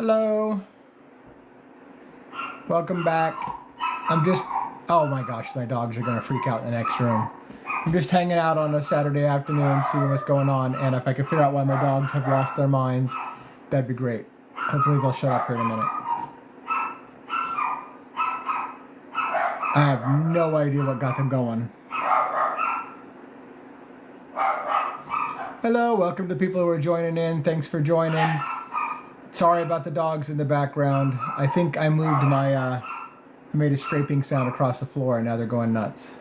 Hello. Welcome back. Oh my gosh, my dogs are gonna freak out in the next room. I'm just hanging out on a Saturday afternoon, seeing what's going on, and if I can figure out why my dogs have lost their minds, that'd be great. Hopefully they'll shut up here in a minute. I have no idea what got them going. Hello, welcome to people who are joining in. Thanks for joining. Sorry about the dogs in the background. I think I moved I made a scraping sound across the floor and now they're going nuts.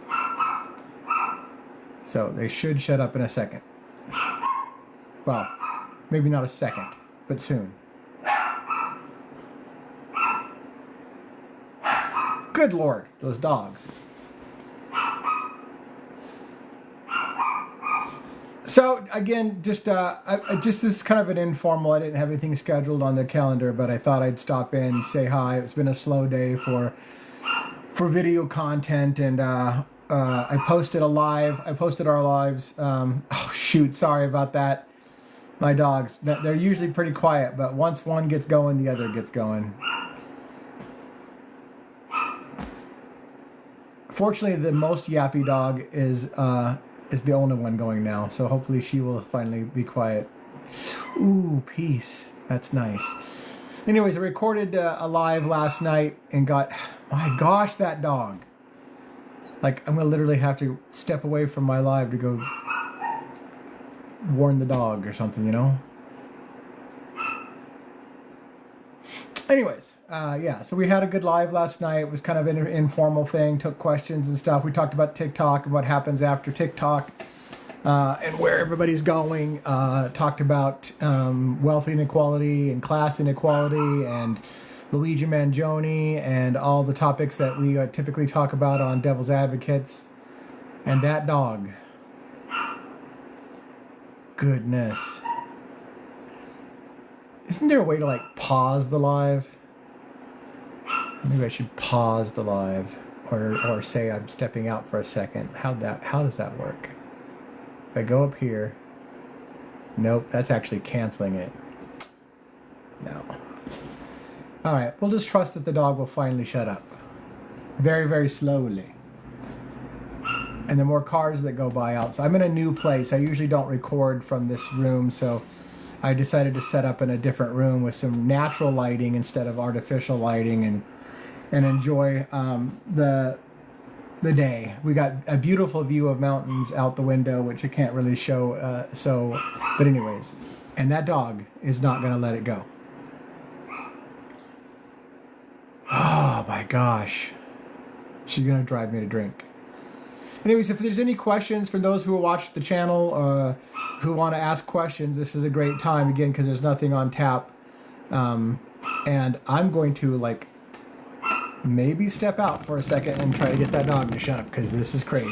So they should shut up in a second. Well, maybe not a second, but soon. Good Lord, those dogs. So again, just this is kind of an informal. I didn't have anything scheduled on the calendar, but I thought I'd stop in, say hi. It's been a slow day for video content, and I posted a live. I posted our lives. Oh shoot, sorry about that. My dogs, they're usually pretty quiet, but once one gets going, the other gets going. Fortunately, the most yappy dog is the only one going now, so hopefully she will finally be quiet. Ooh, peace. That's nice. Anyways, I recorded a live last night and got, my gosh, that dog. Like, I'm gonna literally have to step away from my live to go warn the dog or something, you know? Anyways, yeah, so we had a good live last night. It was kind of an informal thing, took questions and stuff. We talked about TikTok and what happens after TikTok and where everybody's going. Talked about wealth inequality and class inequality and Luigi Mangione and all the topics that we typically talk about on Devil's Advocates. And that dog. Goodness. Isn't there a way to like pause the live? Maybe I should pause the live or say I'm stepping out for a second. How does that work? If I go up here, nope, that's actually canceling it. No. All right, we'll just trust that the dog will finally shut up. Very, very slowly. And the more cars that go by outside. I'm in a new place. I usually don't record from this room, so I decided to set up in a different room with some natural lighting instead of artificial lighting and enjoy the day. We got a beautiful view of mountains out the window, which I can't really show. But anyways, and that dog is not going to let it go. Oh my gosh. She's going to drive me to drink. Anyways, if there's any questions for those who watch the channel who want to ask questions, this is a great time, again, because there's nothing on tap. And I'm going to, like, maybe step out for a second and try to get that dog to shut up, because this is crazy.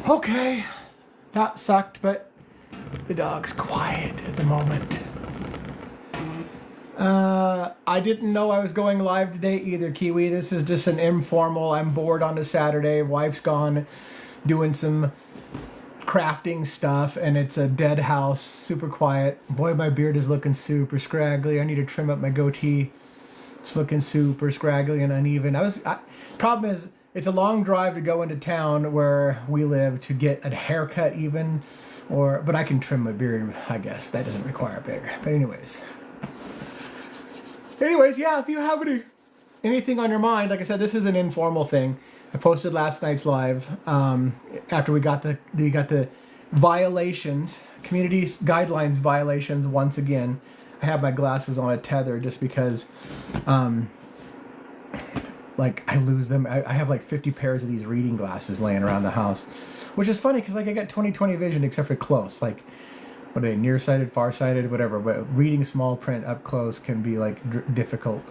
Okay, that sucked, but the dog's quiet at the moment. I didn't know I was going live today either, Kiwi. This is just an informal, I'm bored on a Saturday, wife's gone doing some crafting stuff, and it's a dead house, super quiet. Boy, my beard is looking super scraggly. I need to trim up my goatee. It's looking super scraggly and uneven. Problem is, it's a long drive to go into town where we live to get a haircut even, but I can trim my beard, I guess. That doesn't require a beard. But anyways, yeah, if you have anything on your mind, like I said, this is an informal thing. I posted last night's live after we got the violations, community guidelines violations. Once again, I have my glasses on a tether just because, like, I lose them. I have like 50 pairs of these reading glasses laying around the house, which is funny because like I got 20/20 vision except for close. Like, what are they, nearsighted, farsighted, whatever. But reading small print up close can be like difficult.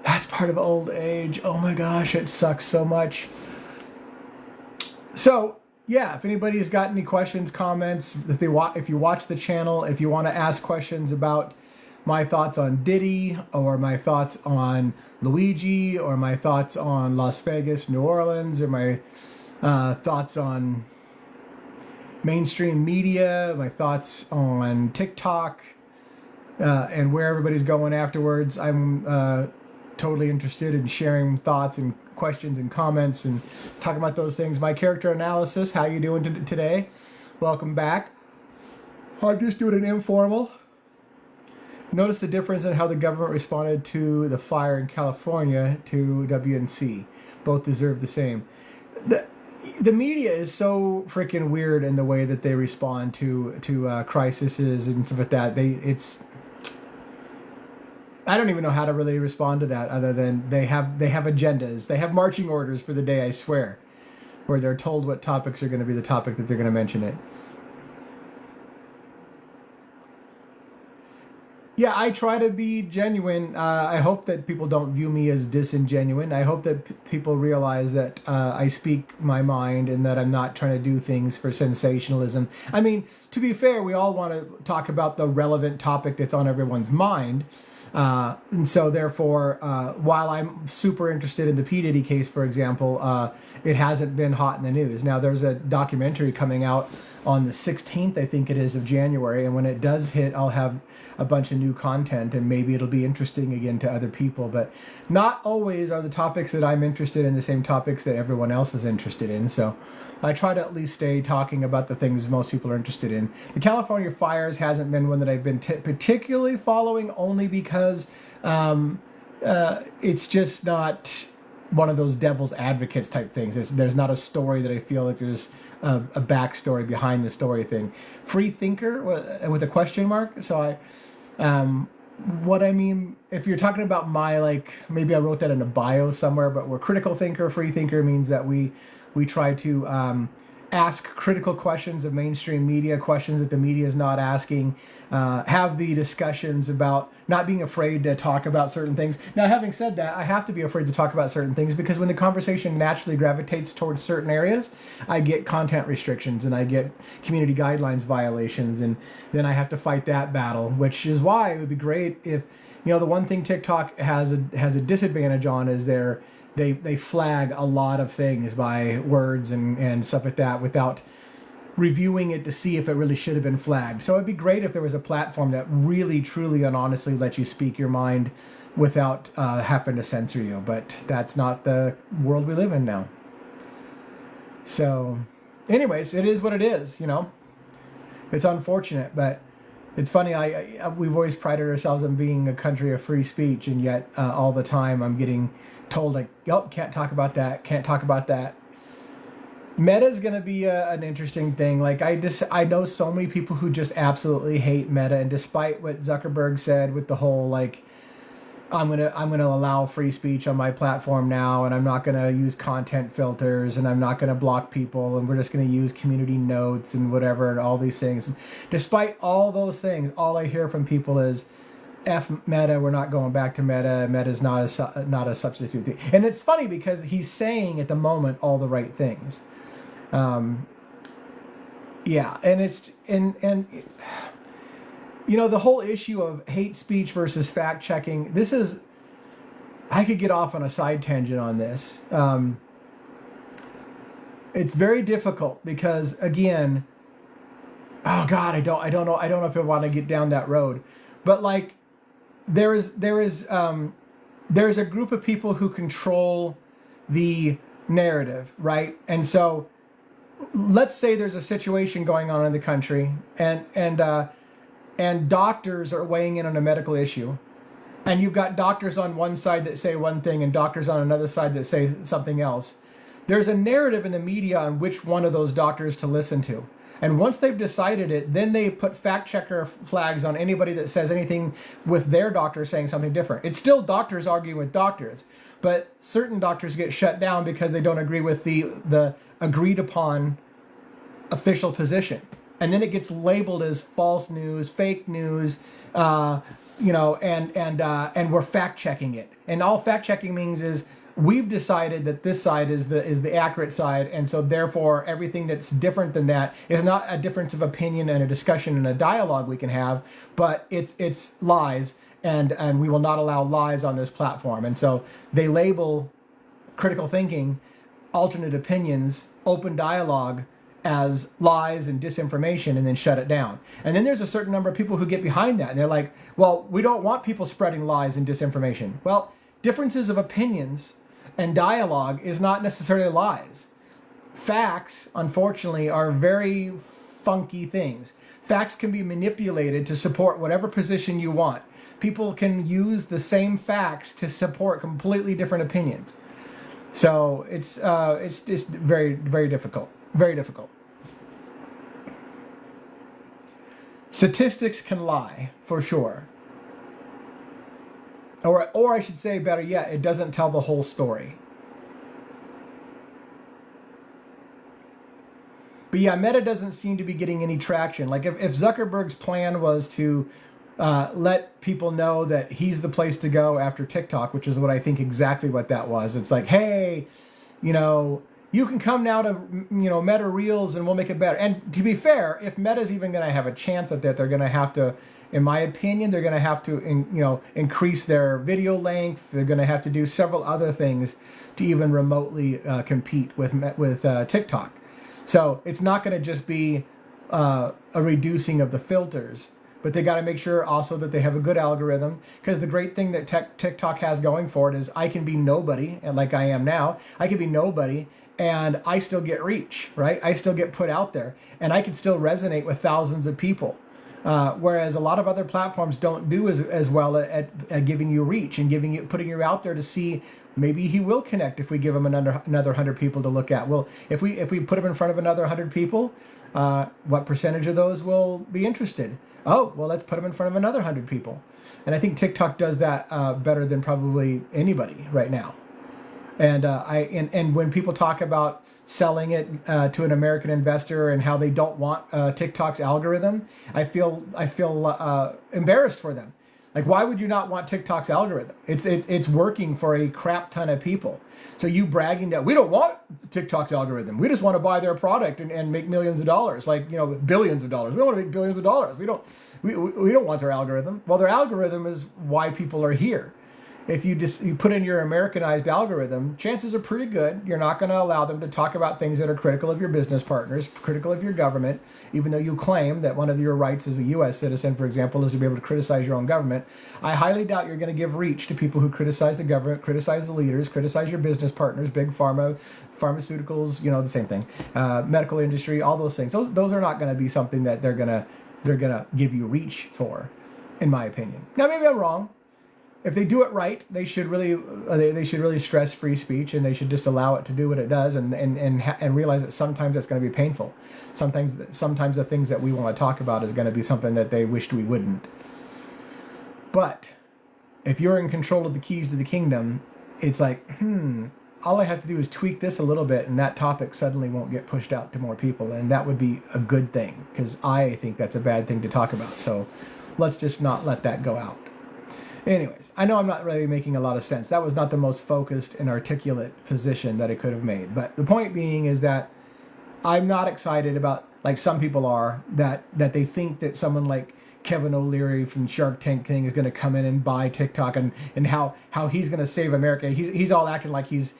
That's part of old age. Oh my gosh, it sucks so much. So yeah, if anybody's got any questions, comments, if you watch the channel, if you want to ask questions about my thoughts on Diddy, or my thoughts on Luigi, or my thoughts on Las Vegas, New Orleans, or my thoughts on mainstream media, my thoughts on TikTok, and where everybody's going afterwards, I'm totally interested in sharing thoughts and questions and comments and talking about those things. My character analysis, how you doing today? Welcome back. I'm just doing an informal. Notice the difference in how the government responded to the fire in California to WNC. Both deserve the same. The media is so freaking weird in the way that they respond to crises and stuff like that. I don't even know how to really respond to that other than they have agendas. They have marching orders for the day, I swear, where they're told what topics are going to be the topic that they're going to mention it. Yeah, I try to be genuine. I hope that people don't view me as disingenuine. I hope that people realize that I speak my mind and that I'm not trying to do things for sensationalism. I mean, to be fair, we all want to talk about the relevant topic that's on everyone's mind. And so therefore, while I'm super interested in the P. Diddy case, for example, it hasn't been hot in the news. Now, there's a documentary coming out on the 16th, I think it is, of January. And when it does hit, I'll have a bunch of new content and maybe it'll be interesting again to other people. But not always are the topics that I'm interested in the same topics that everyone else is interested in. So I try to at least stay talking about the things most people are interested in. The California fires hasn't been one that I've been particularly following, only because it's just not one of those devil's advocates type things. There's not a story that I feel like there's a backstory behind the story thing. Free thinker with a question mark. So what I mean, if you're talking about my, like, maybe I wrote that in a bio somewhere, but we're critical thinker. Free thinker means that we try to ask critical questions of mainstream media, questions that the media is not asking, have the discussions about not being afraid to talk about certain things. Now, having said that, I have to be afraid to talk about certain things because when the conversation naturally gravitates towards certain areas, I get content restrictions and I get community guidelines violations, and then I have to fight that battle, which is why it would be great if, the one thing TikTok has a disadvantage on is they flag a lot of things by words and stuff like that without reviewing it to see if it really should have been flagged. So it'd be great if there was a platform that really, truly, and honestly let you speak your mind without having to censor you. But that's not the world we live in now. So anyways, it is what it is, It's unfortunate, but it's funny. We've always prided ourselves on being a country of free speech, and yet all the time I'm getting told, like, "Yep, can't talk about that, can't talk about that." Meta is going to be an interesting thing. Like, I know so many people who just absolutely hate Meta, and despite what Zuckerberg said with the whole, like, I'm gonna allow free speech on my platform now, and I'm not gonna use content filters, and I'm not gonna block people, and we're just gonna use community notes and whatever, and all these things. Despite all those things, all I hear from people is, F Meta, we're not going back to Meta. Meta's not a substitute thing. And it's funny because he's saying at the moment all the right things. Yeah, and the whole issue of hate speech versus fact checking. I could get off on a side tangent on this. It's very difficult because, again, oh God, I don't know if I want to get down that road, but like, there is a group of people who control the narrative, right? And so let's say there's a situation going on in the country, and doctors are weighing in on a medical issue, and you've got doctors on one side that say one thing and doctors on another side that say something else. There's a narrative in the media on which one of those doctors to listen to. And once they've decided it, then they put fact checker flags on anybody that says anything with their doctor saying something different. It's still doctors arguing with doctors, but certain doctors get shut down because they don't agree with the agreed upon official position. And then it gets labeled as false news, fake news, and we're fact checking it. And all fact checking means is we've decided that this side is the accurate side, and so therefore everything that's different than that is not a difference of opinion and a discussion and a dialogue we can have, but it's lies, and we will not allow lies on this platform. And so they label critical thinking, alternate opinions, open dialogue as lies and disinformation, and then shut it down. And then there's a certain number of people who get behind that, and they're like, well, we don't want people spreading lies and disinformation. Well, differences of opinions and dialogue is not necessarily lies. Facts, unfortunately, are very funky things. Facts can be manipulated to support whatever position you want. People can use the same facts to support completely different opinions. So it's just very, very difficult. Very difficult. Statistics can lie, for sure. Or I should say, better yet, it doesn't tell the whole story. But yeah, Meta doesn't seem to be getting any traction. Like if Zuckerberg's plan was to let people know that he's the place to go after TikTok, which is what I think exactly what that was. It's like, hey, you can come now to, Meta Reels and we'll make it better. And to be fair, if Meta's even going to have a chance at that, they're going to have to, in my opinion, they're going to have to, increase their video length. They're going to have to do several other things to even remotely compete with TikTok. So it's not going to just be a reducing of the filters, but they got to make sure also that they have a good algorithm. Because the great thing that TikTok has going for it is I can be nobody, and like I am now, I can be nobody, and I still get reach, right? I still get put out there, and I can still resonate with thousands of people. Whereas a lot of other platforms don't do as well at giving you reach and putting you out there to see. Maybe he will connect if we give him another 100 people to look at. Well, if we put him in front of another 100 people, what percentage of those will be interested? Oh, well, let's put him in front of another 100 people. And I think TikTok does that better than probably anybody right now. And when people talk about selling it to an American investor and how they don't want TikTok's algorithm, I feel embarrassed for them. Like, why would you not want TikTok's algorithm? It's working for a crap ton of people. So you bragging that we don't want TikTok's algorithm, we just want to buy their product and make millions of dollars, like billions of dollars. We don't want to make billions of dollars. We don't want their algorithm. Well, their algorithm is why people are here. If you put in your Americanized algorithm, chances are pretty good you're not going to allow them to talk about things that are critical of your business partners, critical of your government, even though you claim that one of your rights as a U.S. citizen, for example, is to be able to criticize your own government. I highly doubt you're going to give reach to people who criticize the government, criticize the leaders, criticize your business partners, big pharma, pharmaceuticals, the same thing, medical industry, all those things. Those are not going to be something that they're going to give you reach for, in my opinion. Now, maybe I'm wrong. If they do it right, they should really stress free speech, and they should just allow it to do what it does, and realize that sometimes it's going to be painful. Sometimes the things that we want to talk about is going to be something that they wished we wouldn't. But if you're in control of the keys to the kingdom, it's like, all I have to do is tweak this a little bit, and that topic suddenly won't get pushed out to more people, and that would be a good thing, because I think that's a bad thing to talk about. So let's just not let that go out. Anyways, I know I'm not really making a lot of sense. That was not the most focused and articulate position that I could have made. But the point being is that I'm not excited about, like some people are, that they think that someone like Kevin O'Leary from Shark Tank thing is going to come in and buy TikTok, and how he's going to save America. He's all acting like he's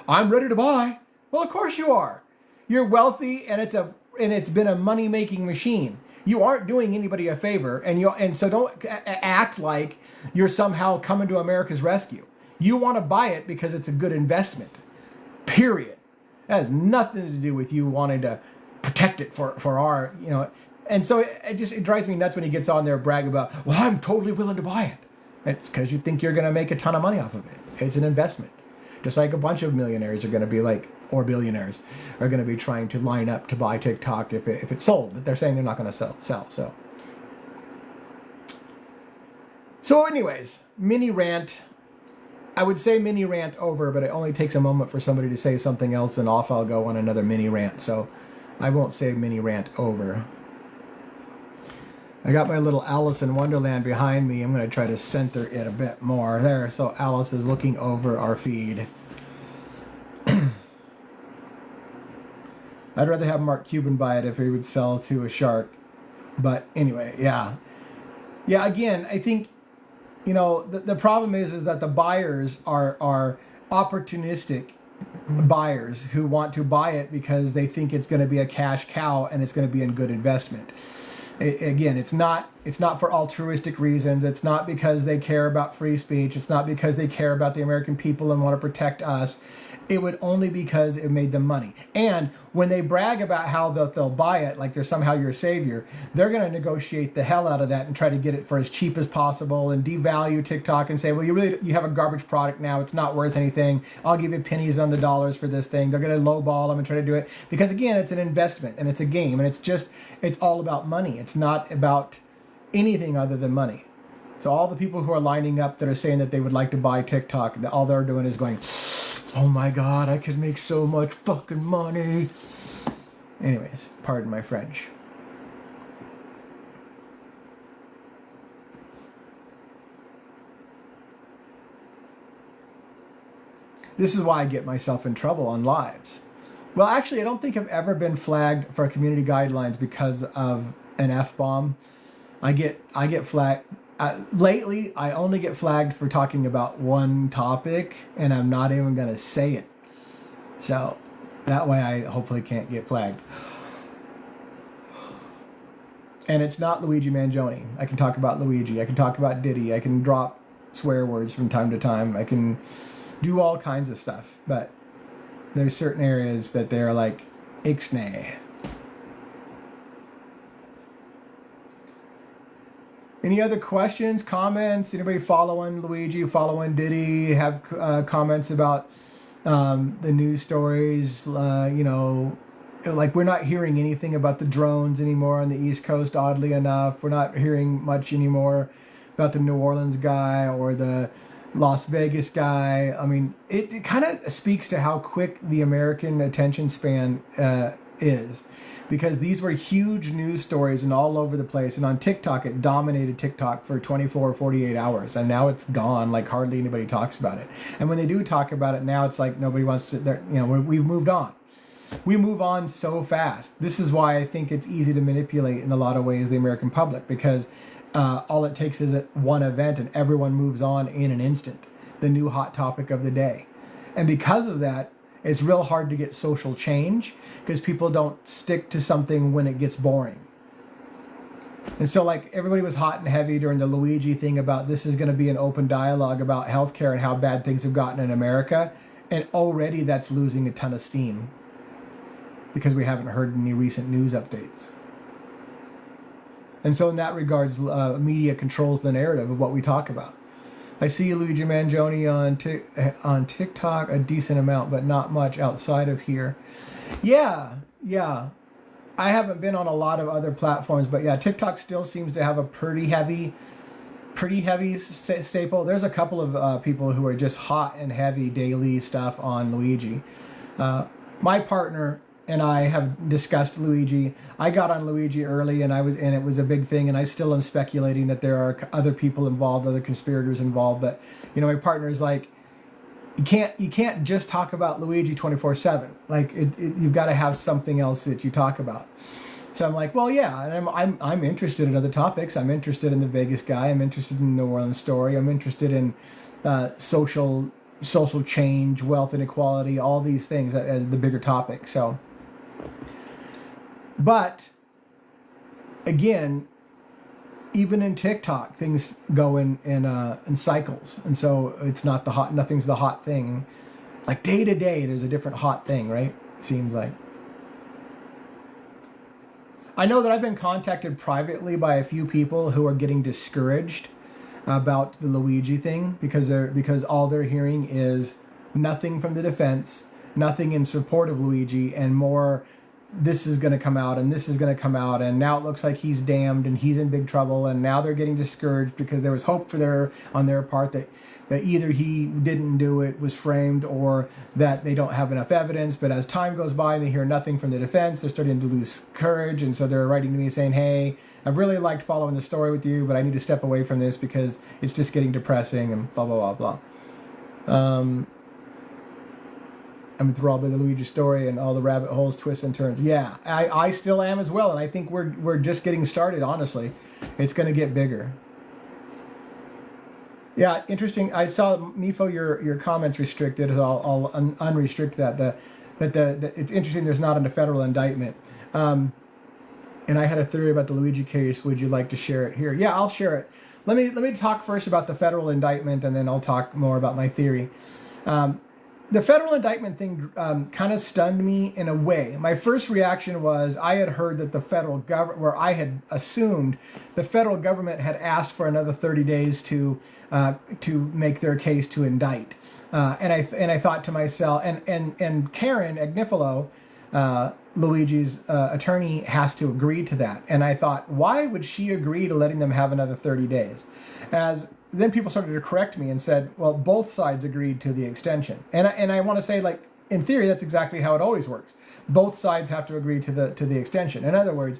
I'm ready to buy. Well, of course you are. You're wealthy, and it's been a money-making machine. You aren't doing anybody a favor, and so don't act like you're somehow coming to America's rescue. You want to buy it because it's a good investment. Period. That has nothing to do with you wanting to protect it for our, And so it drives me nuts when he gets on there bragging about, well, I'm totally willing to buy it. It's because you think you're going to make a ton of money off of it. It's an investment. Just like a bunch of millionaires are going to be like, or billionaires are going to be trying to line up to buy TikTok if it's sold. They're saying they're not going to sell. So anyways, mini rant. I would say mini rant over, but it only takes a moment for somebody to say something else and off I'll go on another mini rant. So I won't say mini rant over. I got my little Alice in Wonderland behind me. I'm going to try to center it a bit more. There, so Alice is looking over our feed. I'd rather have Mark Cuban buy it if he would sell to a shark. But anyway, yeah. Yeah, again, I think, you know, the problem is that the buyers are opportunistic buyers who want to buy it because they think it's going to be a cash cow and it's going to be a good investment. Again, it's not for altruistic reasons. It's not because they care about free speech. It's not because they care about the American people and want to protect us. It would only because it made them money. And when they brag about how they'll buy it, like they're somehow your savior, they're going to negotiate the hell out of that and try to get it for as cheap as possible and devalue TikTok and say, well, you have a garbage product now. It's not worth anything. I'll give you pennies on the dollars for this thing. They're going to lowball them and try to do it because, again, it's an investment and it's a game and it's all about money. It's not about anything other than money. So all the people who are lining up that are saying that they would like to buy TikTok, all they're doing is going, oh my God, I could make so much fucking money. Anyways, pardon my French. This is why I get myself in trouble on lives. Well, actually, I don't think I've ever been flagged for community guidelines because of an F-bomb. I get flagged. Lately, I only get flagged for talking about one topic, and I'm not even going to say it. So that way I hopefully can't get flagged. And it's not Luigi Mangione. I can talk about Luigi. I can talk about Diddy. I can drop swear words from time to time. I can do all kinds of stuff. But there's certain areas that they're like, ixnay. Any other questions, comments? Anybody following Luigi, following Diddy? Have comments about the news stories? You know, like we're not hearing anything about the drones anymore on the East Coast, oddly enough. We're not hearing much anymore about the New Orleans guy or the Las Vegas guy. I mean, it kind of speaks to how quick the American attention span is. Because these were huge news stories and all over the place. And on TikTok, it dominated TikTok for 24 or 48 hours. And now it's gone, like hardly anybody talks about it. And when they do talk about it now, it's like nobody wants to, you know, we've moved on. We move on so fast. This is why I think it's easy to manipulate in a lot of ways the American public. Because all it takes is one event and everyone moves on in an instant. The new hot topic of the day. And because of that, it's real hard to get social change because people don't stick to something when it gets boring. And so like everybody was hot and heavy during the Luigi thing about this is going to be an open dialogue about healthcare and how bad things have gotten in America. And already that's losing a ton of steam because we haven't heard any recent news updates. And so in that regards, media controls the narrative of what we talk about. I see Luigi Mangione on TikTok a decent amount, but not much outside of here. Yeah. I haven't been on a lot of other platforms, but yeah, TikTok still seems to have a pretty heavy staple. There's a couple of people who are just hot and heavy daily stuff on Luigi. My partner and I have discussed Luigi. I got on Luigi early and it was a big thing, and I still am speculating that there are other people involved, other conspirators involved, but you know, my partner is like, you can't just talk about Luigi 24/7. Like you've got to have something else that you talk about. So I'm like, well, yeah, and I'm interested in other topics. I'm interested in the Vegas guy. I'm interested in the New Orleans story. I'm interested in social change, wealth inequality, all these things as the bigger topic. So. But again, even in TikTok, things go in cycles, and so it's not nothing's the hot thing. Like day to day, there's a different hot thing, right? Seems like. I know that I've been contacted privately by a few people who are getting discouraged about the Luigi thing because all they're hearing is nothing from the defense, nothing in support of Luigi, and more, this is going to come out and this is going to come out, and now it looks like he's damned and he's in big trouble, and now they're getting discouraged because there was hope on their part that either he didn't do it, was framed, or that they don't have enough evidence. But as time goes by and they hear nothing from the defense, they're starting to lose courage, and so they're writing to me saying, hey, I've really liked following the story with you, but I need to step away from this because it's just getting depressing and blah, blah, blah, blah. I'm enthralled by the Luigi story and all the rabbit holes, twists, and turns. Yeah, I still am as well, and I think we're just getting started, honestly. It's going to get bigger. Yeah, interesting. I saw, Mifo, your comments restricted, so I'll unrestrict that. It's interesting there's not a federal indictment. And I had a theory about the Luigi case. Would you like to share it here? Yeah, I'll share it. Let me talk first about the federal indictment, and then I'll talk more about my theory. The federal indictment thing kind of stunned me in a way. My first reaction was I had heard that the federal government, where I had assumed the federal government had asked for another 30 days to make their case to indict, and I thought to myself, and Karen Agnifilo, Luigi's attorney, has to agree to that, and I thought, why would she agree to letting them have another 30 days? Then people started to correct me and said, well, both sides agreed to the extension. And I want to say, like, in theory, that's exactly how it always works. Both sides have to agree to the extension. In other words,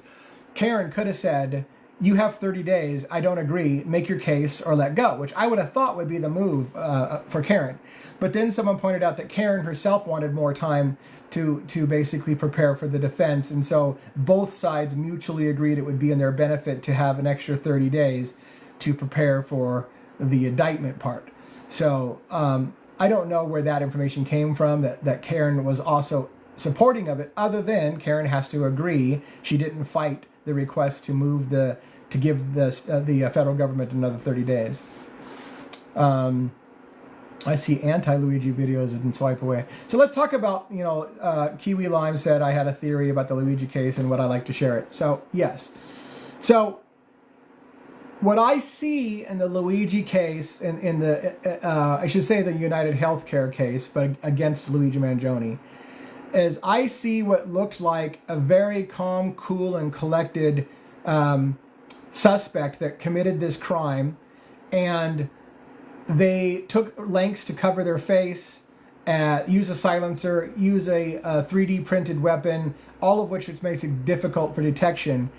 Karen could have said, you have 30 days, I don't agree, make your case or let go, which I would have thought would be the move for Karen. But then someone pointed out that Karen herself wanted more time to basically prepare for the defense. And so both sides mutually agreed it would be in their benefit to have an extra 30 days to prepare for the indictment part. So I don't know where that information came from, that Karen was also supporting of it, other than Karen has to agree. She didn't fight the request to move to give the federal government another 30 days. I see anti-Luigi videos and swipe away. So let's talk about, Kiwi Lime said I had a theory about the Luigi case and would I like to share it. So yes. So what I see in the Luigi case, in the, I should say the United Healthcare case, but against Luigi Mangione, is I see what looked like a very calm, cool, and collected suspect that committed this crime, and they took lengths to cover their face, use a silencer, use a 3D printed weapon, all of which makes it difficult for detection.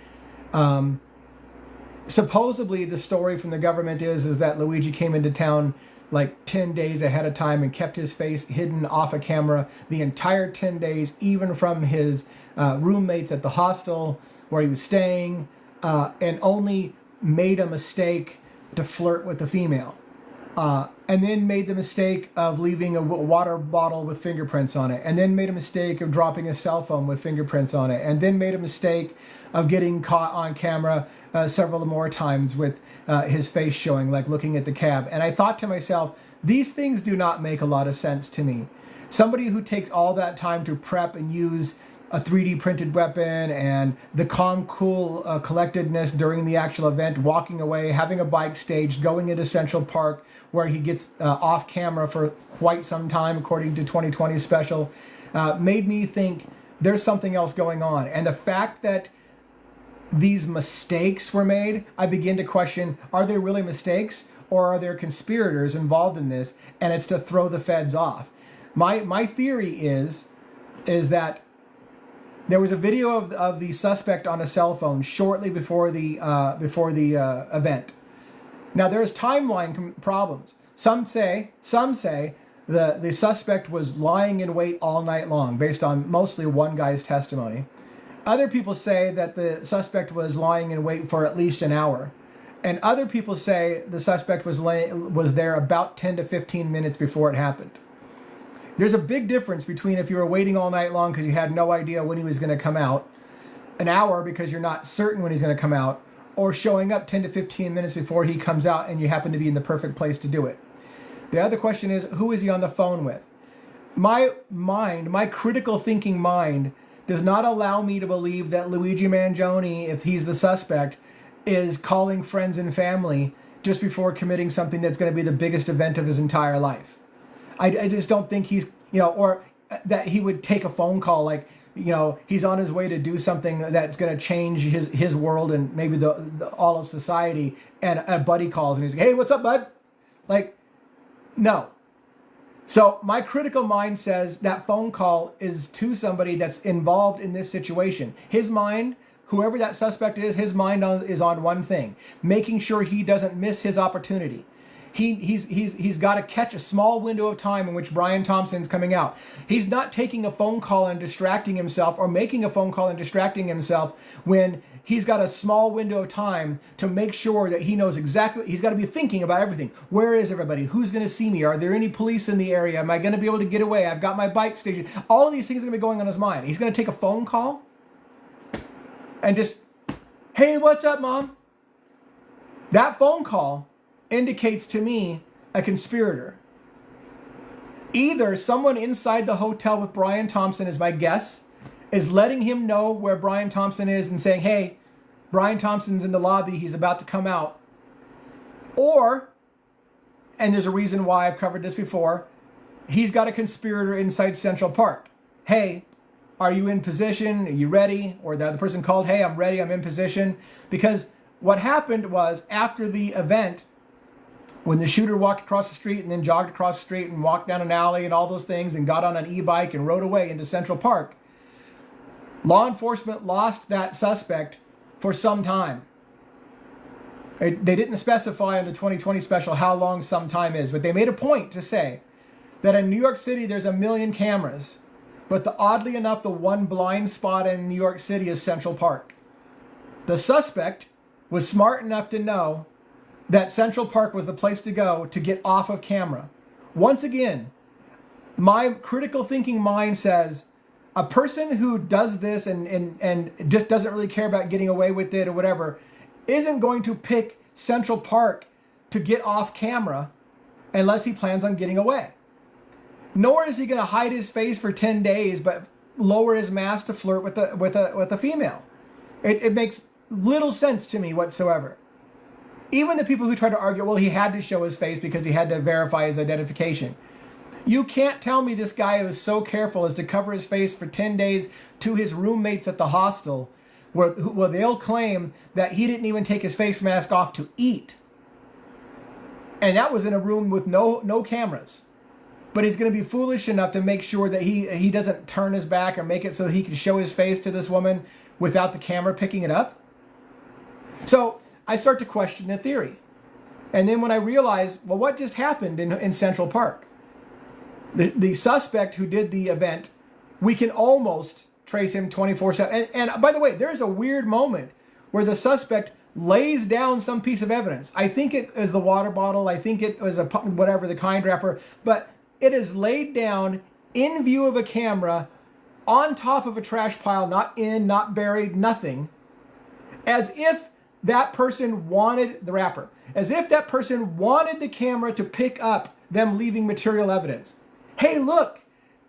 Supposedly, the story from the government is that Luigi came into town like 10 days ahead of time and kept his face hidden off a camera the entire 10 days, even from his roommates at the hostel where he was staying, and only made a mistake to flirt with the female. And then made the mistake of leaving a water bottle with fingerprints on it, and then made a mistake of dropping a cell phone with fingerprints on it, and then made a mistake of getting caught on camera several more times with his face showing, like looking at the cab. And I thought to myself, these things do not make a lot of sense to me. Somebody who takes all that time to prep and use a 3D printed weapon and the calm, cool collectedness during the actual event, walking away, having a bike staged, going into Central Park where he gets off camera for quite some time, according to 2020 special, made me think there's something else going on. And the fact that these mistakes were made, I begin to question, are they really mistakes, or are there conspirators involved in this and it's to throw the feds off? My theory is that there was a video of the suspect on a cell phone shortly before the event. Now there's timeline problems. Some say the suspect was lying in wait all night long, based on mostly one guy's testimony. Other people say that the suspect was lying in wait for at least an hour, and other people say the suspect was there about 10 to 15 minutes before it happened. There's a big difference between if you were waiting all night long because you had no idea when he was going to come out, an hour because you're not certain when he's going to come out, or showing up 10 to 15 minutes before he comes out and you happen to be in the perfect place to do it. The other question is, who is he on the phone with? My mind, my critical thinking mind, does not allow me to believe that Luigi Mangione, if he's the suspect, is calling friends and family just before committing something that's going to be the biggest event of his entire life. I just don't think he's, or that he would take a phone call like, he's on his way to do something that's going to change his world and maybe the all of society, and a buddy calls and he's like, hey, what's up, bud? Like, no. So my critical mind says that phone call is to somebody that's involved in this situation. His mind, whoever that suspect is, his mind is on one thing: making sure he doesn't miss his opportunity. He's got to catch a small window of time in which Brian Thompson's coming out. He's not taking a phone call and distracting himself, or making a phone call and distracting himself when he's got a small window of time to make sure that he knows exactly. He's got to be thinking about everything. Where is everybody? Who's going to see me? Are there any police in the area? Am I going to be able to get away? I've got my bike station. All of these things are going to be going on his mind. He's going to take a phone call and just, hey, what's up, Mom? That phone call indicates to me a conspirator. Either someone inside the hotel with Brian Thompson, is my guess, is letting him know where Brian Thompson is and saying, hey, Brian Thompson's in the lobby, he's about to come out. Or, and there's a reason why I've covered this before, he's got a conspirator inside Central Park. Hey, are you in position? Are you ready? Or the other person called, hey, I'm ready, I'm in position. Because what happened was, after the event, when the shooter walked across the street and then jogged across the street and walked down an alley and all those things and got on an e-bike and rode away into Central Park, law enforcement lost that suspect for some time. They didn't specify in the 2020 special how long some time is, but they made a point to say that in New York City there's 1 million cameras, but oddly enough, the one blind spot in New York City is Central Park. The suspect was smart enough to know that Central Park was the place to go to get off of camera. Once again, my critical thinking mind says a person who does this and just doesn't really care about getting away with it or whatever isn't going to pick Central Park to get off camera unless he plans on getting away. Nor is he going to hide his face for 10 days but lower his mask to flirt with a female. It makes little sense to me whatsoever. Even the people who try to argue, well, he had to show his face because he had to verify his identification. You can't tell me this guy was so careful as to cover his face for 10 days to his roommates at the hostel, where they'll claim that he didn't even take his face mask off to eat. And that was in a room with no cameras. But he's going to be foolish enough to make sure that he doesn't turn his back or make it so he can show his face to this woman without the camera picking it up. So I start to question the theory. And then when I realize, well, what just happened in Central Park? The suspect who did the event, we can almost trace him 24/7. And by the way, there's a weird moment where the suspect lays down some piece of evidence. I think it is the water bottle. I think it was whatever, the kind wrapper. But it is laid down in view of a camera on top of a trash pile, not buried, nothing, as if that person wanted the wrapper, as if that person wanted the camera to pick up them leaving material evidence. Hey, look,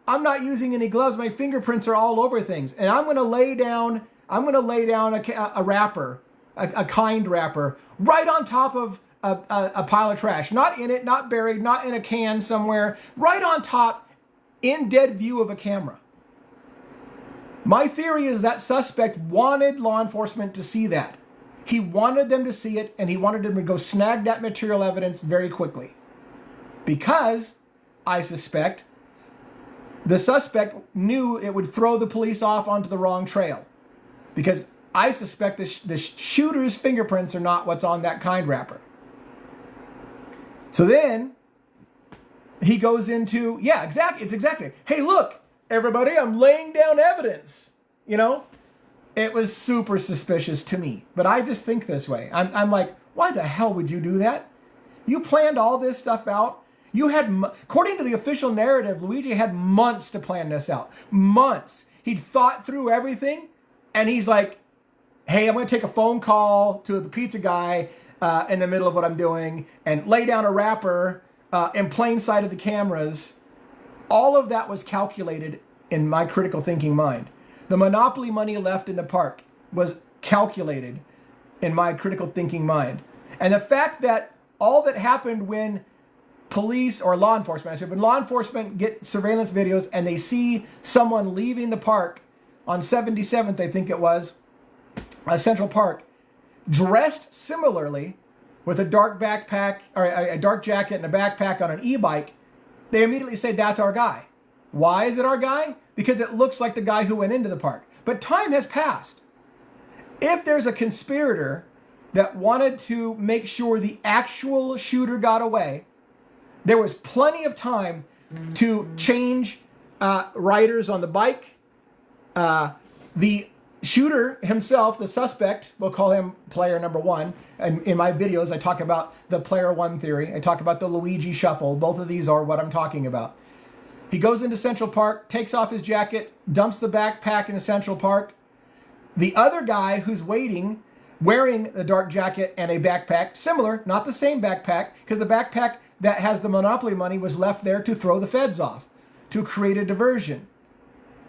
I'm not using any gloves. My fingerprints are all over things, and I'm going to lay down a wrapper, a kind wrapper, right on top of a pile of trash. Not in it, not buried, not in a can somewhere, right on top, in dead view of a camera. My theory is that suspect wanted law enforcement to see that. He wanted them to see it, and he wanted them to go snag that material evidence very quickly. Because, I suspect, the suspect knew it would throw the police off onto the wrong trail. Because I suspect the shooter's fingerprints are not what's on that kind wrapper. So then, he goes into, yeah, exactly. It's exactly, hey, look, everybody, I'm laying down evidence. You know? It was super suspicious to me. But I just think this way. I'm like, why the hell would you do that? You planned all this stuff out. You had, according to the official narrative, Luigi had months to plan this out. Months. He'd thought through everything. And he's like, hey, I'm going to take a phone call to the pizza guy in the middle of what I'm doing and lay down a wrapper in plain sight of the cameras. All of that was calculated in my critical thinking mind. The Monopoly money left in the park was calculated in my critical thinking mind. And the fact that all that happened when police or law enforcement, I said, when law enforcement get surveillance videos and they see someone leaving the park on 77th, I think it was, Central Park, dressed similarly with a dark backpack or a dark jacket and a backpack on an e-bike, they immediately say, that's our guy. Why is it our guy? Because it looks like the guy who went into the park. But time has passed. If there's a conspirator that wanted to make sure the actual shooter got away, there was plenty of time to change riders on the bike. The shooter himself, the suspect, we'll call him player number one. And in my videos, I talk about the player one theory. I talk about the Luigi shuffle. Both of these are what I'm talking about. He goes into Central Park, takes off his jacket, dumps the backpack into Central Park. The other guy who's waiting, wearing the dark jacket and a backpack, similar, not the same backpack, because the backpack that has the Monopoly money was left there to throw the feds off, to create a diversion.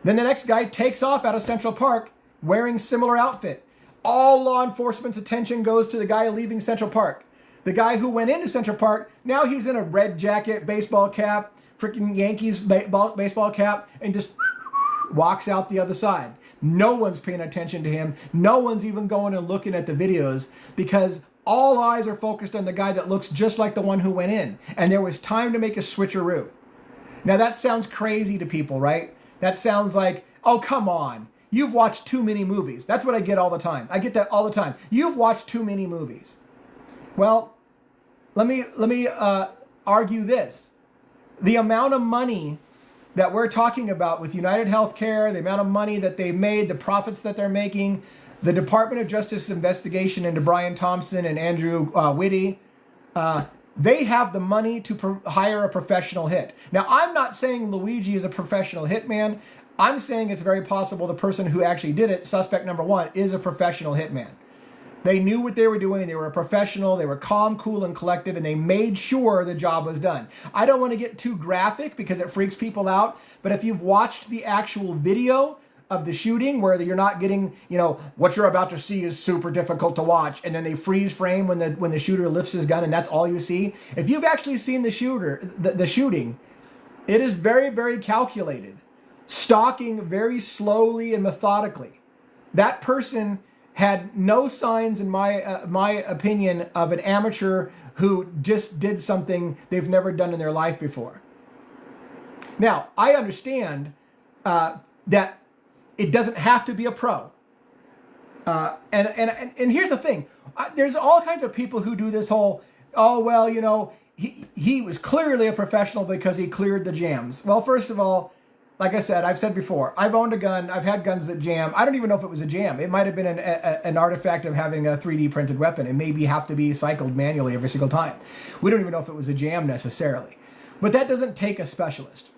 Then the next guy takes off out of Central Park wearing similar outfit. All law enforcement's attention goes to the guy leaving Central Park. The guy who went into Central Park, now he's in a red jacket, baseball cap, freaking Yankees baseball cap, and just walks out the other side. No one's paying attention to him. No one's even going and looking at the videos because all eyes are focused on the guy that looks just like the one who went in. And there was time to make a switcheroo. Now that sounds crazy to people, right? That sounds like, oh, come on. You've watched too many movies. That's what I get all the time. I get that all the time. You've watched too many movies. Well, let me argue this. The amount of money that we're talking about with United Healthcare, the amount of money that they made, the profits that they're making, the Department of Justice investigation into Brian Thompson and Andrew Whitty, they have the money to hire a professional hit. Now, I'm not saying Luigi is a professional hitman. I'm saying it's very possible the person who actually did it, suspect number one, is a professional hitman. They knew what they were doing. They were a professional. They were calm, cool, and collected, and they made sure the job was done. I don't want to get too graphic because it freaks people out, but if you've watched the actual video of the shooting where you're not getting, what you're about to see is super difficult to watch, and then they freeze frame when the shooter lifts his gun and that's all you see. If you've actually seen the shooting, it is very, very calculated, stalking very slowly and methodically. That person had no signs, in my opinion, of an amateur who just did something they've never done in their life before. Now, I understand that it doesn't have to be a pro. And here's the thing. There's all kinds of people who do this whole, he was clearly a professional because he cleared the jams. Well, first of all, like I said, I've said before, I've owned a gun. I've had guns that jam. I don't even know if it was a jam. It might have been an artifact of having a 3D printed weapon. It maybe have to be cycled manually every single time. We don't even know if it was a jam necessarily. But that doesn't take a specialist.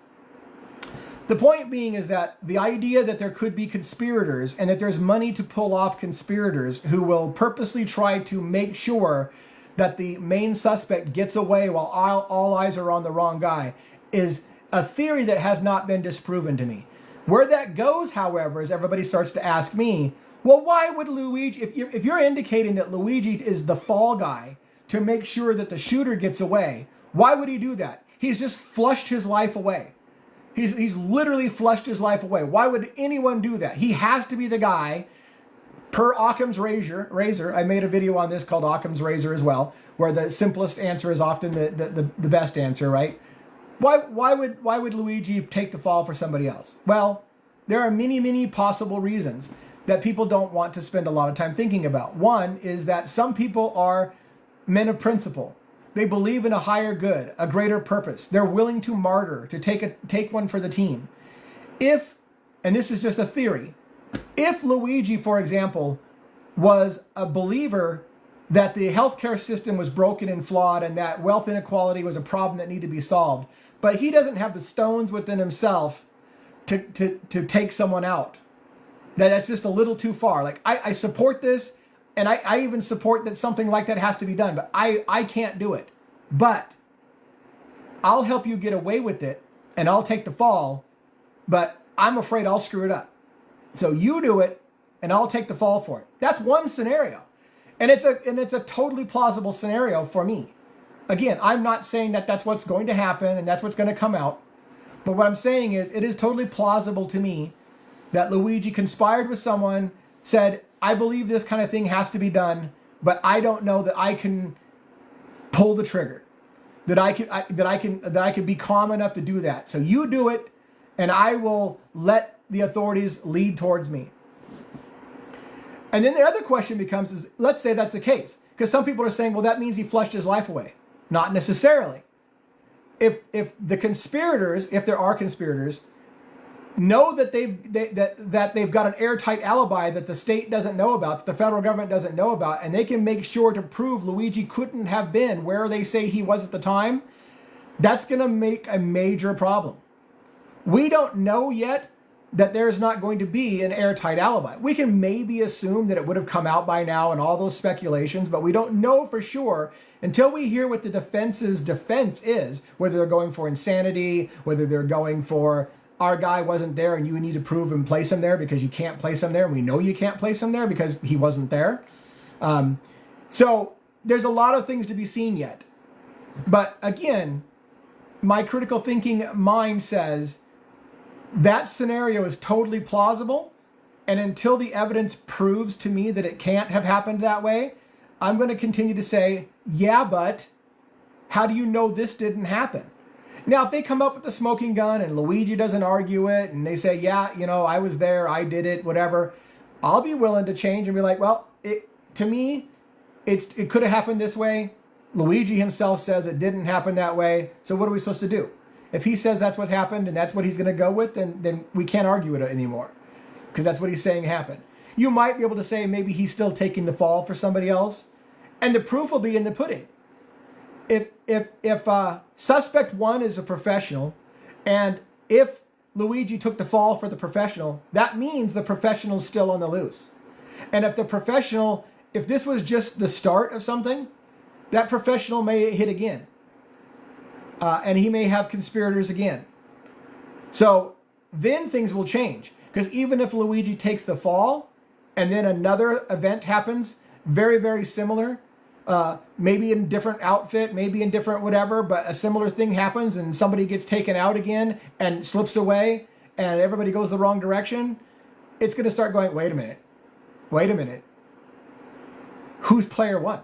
The point being is that the idea that there could be conspirators and that there's money to pull off conspirators who will purposely try to make sure that the main suspect gets away while all eyes are on the wrong guy is a theory that has not been disproven to me. Where that goes, however, is everybody starts to ask me, well, why would Luigi, if you're indicating that Luigi is the fall guy to make sure that the shooter gets away, why would he do that? He's just flushed his life away. He's literally flushed his life away. Why would anyone do that? He has to be the guy, per Occam's razor. I made a video on this called Occam's razor as well, where the simplest answer is often the best answer, right? Why would Luigi take the fall for somebody else? Well, there are many possible reasons that people don't want to spend a lot of time thinking about. One is that some people are men of principle. They believe in a higher good, a greater purpose. They're willing to martyr, to take one for the team. And this is just a theory, if Luigi, for example, was a believer that the healthcare system was broken and flawed and that wealth inequality was a problem that needed to be solved, but he doesn't have the stones within himself to take someone out, that's just a little too far. Like, I support this, and I even support that something like that has to be done, but I can't do it. But I'll help you get away with it, and I'll take the fall, but I'm afraid I'll screw it up. So you do it, and I'll take the fall for it. That's one scenario. And it's a totally plausible scenario for me. Again, I'm not saying that that's what's going to happen and that's what's going to come out. But what I'm saying is it is totally plausible to me that Luigi conspired with someone, said, I believe this kind of thing has to be done, but I don't know that I can pull the trigger. That I can be calm enough to do that. So you do it, and I will let the authorities lead towards me. And then the other question becomes is, let's say that's the case. Because some people are saying, well, that means he flushed his life away. Not necessarily. If the conspirators, if there are conspirators, know that they've got an airtight alibi that the state doesn't know about, that the federal government doesn't know about, and they can make sure to prove Luigi couldn't have been where they say he was at the time, that's going to make a major problem. We don't know yet that there's not going to be an airtight alibi. We can maybe assume that it would have come out by now and all those speculations, but we don't know for sure until we hear what the defense's defense is, whether they're going for insanity, whether they're going for our guy wasn't there and you need to prove and place him there because you can't place him there. And we know you can't place him there because he wasn't there. So there's a lot of things to be seen yet. But again, my critical thinking mind says that scenario is totally plausible. And until the evidence proves to me that it can't have happened that way, I'm going to continue to say, yeah, but how do you know this didn't happen? Now, if they come up with the smoking gun and Luigi doesn't argue it and they say, yeah, I was there, I did it, whatever, I'll be willing to change and be like, well, to me, it could have happened this way. Luigi himself says it didn't happen that way. So what are we supposed to do? If he says that's what happened and that's what he's going to go with, then we can't argue it anymore because that's what he's saying happened. You might be able to say maybe he's still taking the fall for somebody else, and the proof will be in the pudding. If suspect one is a professional, and if Luigi took the fall for the professional, that means the professional's still on the loose. And if this was just the start of something, that professional may hit again. And he may have conspirators again. So then things will change. Because even if Luigi takes the fall, and then another event happens, very, very similar, maybe in different outfit, maybe in different whatever, but a similar thing happens and somebody gets taken out again and slips away and everybody goes the wrong direction, it's going to start going, wait a minute. Who's player one?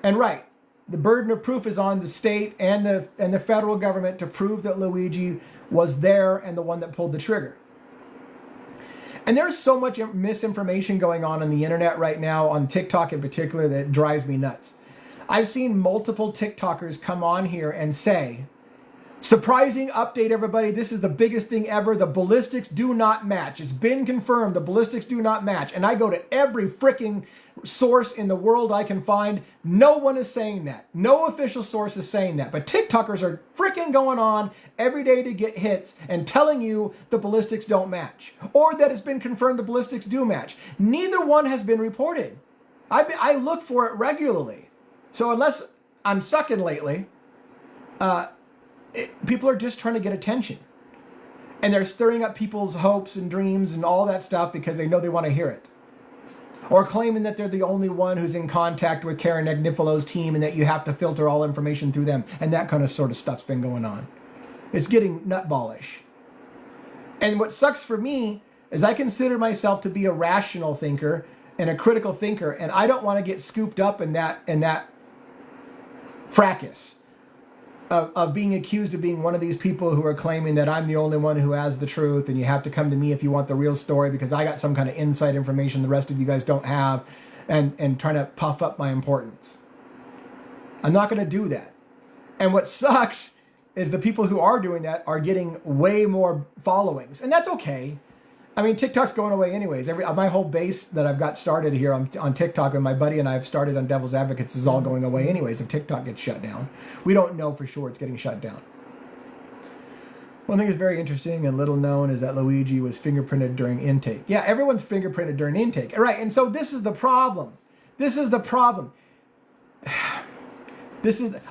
And right, the burden of proof is on the state and the federal government to prove that Luigi was there and the one that pulled the trigger. And there's so much misinformation going on the internet right now, on TikTok in particular, that drives me nuts. I've seen multiple TikTokers come on here and say, surprising update, everybody. This is the biggest thing ever. The ballistics do not match. It's been confirmed. The ballistics do not match. And I go to every freaking source in the world I can find. No one is saying that. No official source is saying that. But TikTokers are freaking going on every day to get hits and telling you the ballistics don't match. Or that it's been confirmed the ballistics do match. Neither one has been reported. I look for it regularly. So unless I'm sucking lately, people are just trying to get attention. And they're stirring up people's hopes and dreams and all that stuff because they know they want to hear it. Or claiming that they're the only one who's in contact with Karen Agnifalo's team and that you have to filter all information through them. And that kind of sort of stuff's been going on. It's getting nutballish. And what sucks for me is I consider myself to be a rational thinker and a critical thinker. And I don't want to get scooped up in that fracas of being accused of being one of these people who are claiming that I'm the only one who has the truth and you have to come to me if you want the real story because I got some kind of inside information the rest of you guys don't have, and trying to puff up my importance. I'm not going to do that. And what sucks is the people who are doing that are getting way more followings, and that's okay. I mean, TikTok's going away anyways. My whole base that I've got started here on TikTok, and my buddy and I have started on Devil's Advocates, is all going away anyways if TikTok gets shut down. We don't know for sure it's getting shut down. One thing that's very interesting and little known is that Luigi was fingerprinted during intake. Yeah, everyone's fingerprinted during intake. Right, and so this is the problem. I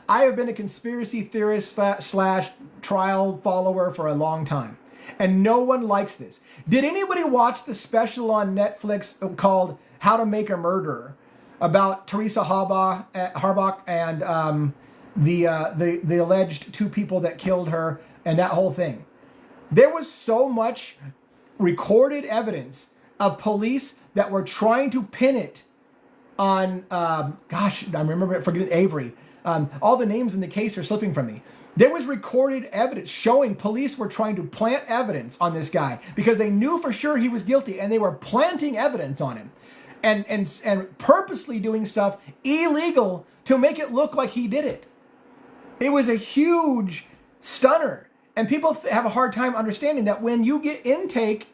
have been a conspiracy theorist slash trial follower for a long time. And no one likes this. Did anybody watch the special on Netflix called How to Make a Murderer? about Teresa Harbach and the alleged two people that killed her and that whole thing. There was so much recorded evidence of police that were trying to pin it on, I remember forgetting Avery. All the names in the case are slipping from me. There was recorded evidence showing police were trying to plant evidence on this guy because they knew for sure he was guilty, and they were planting evidence on him and purposely doing stuff illegal to make it look like he did it. It was a huge stunner. And people have a hard time understanding that when you get intake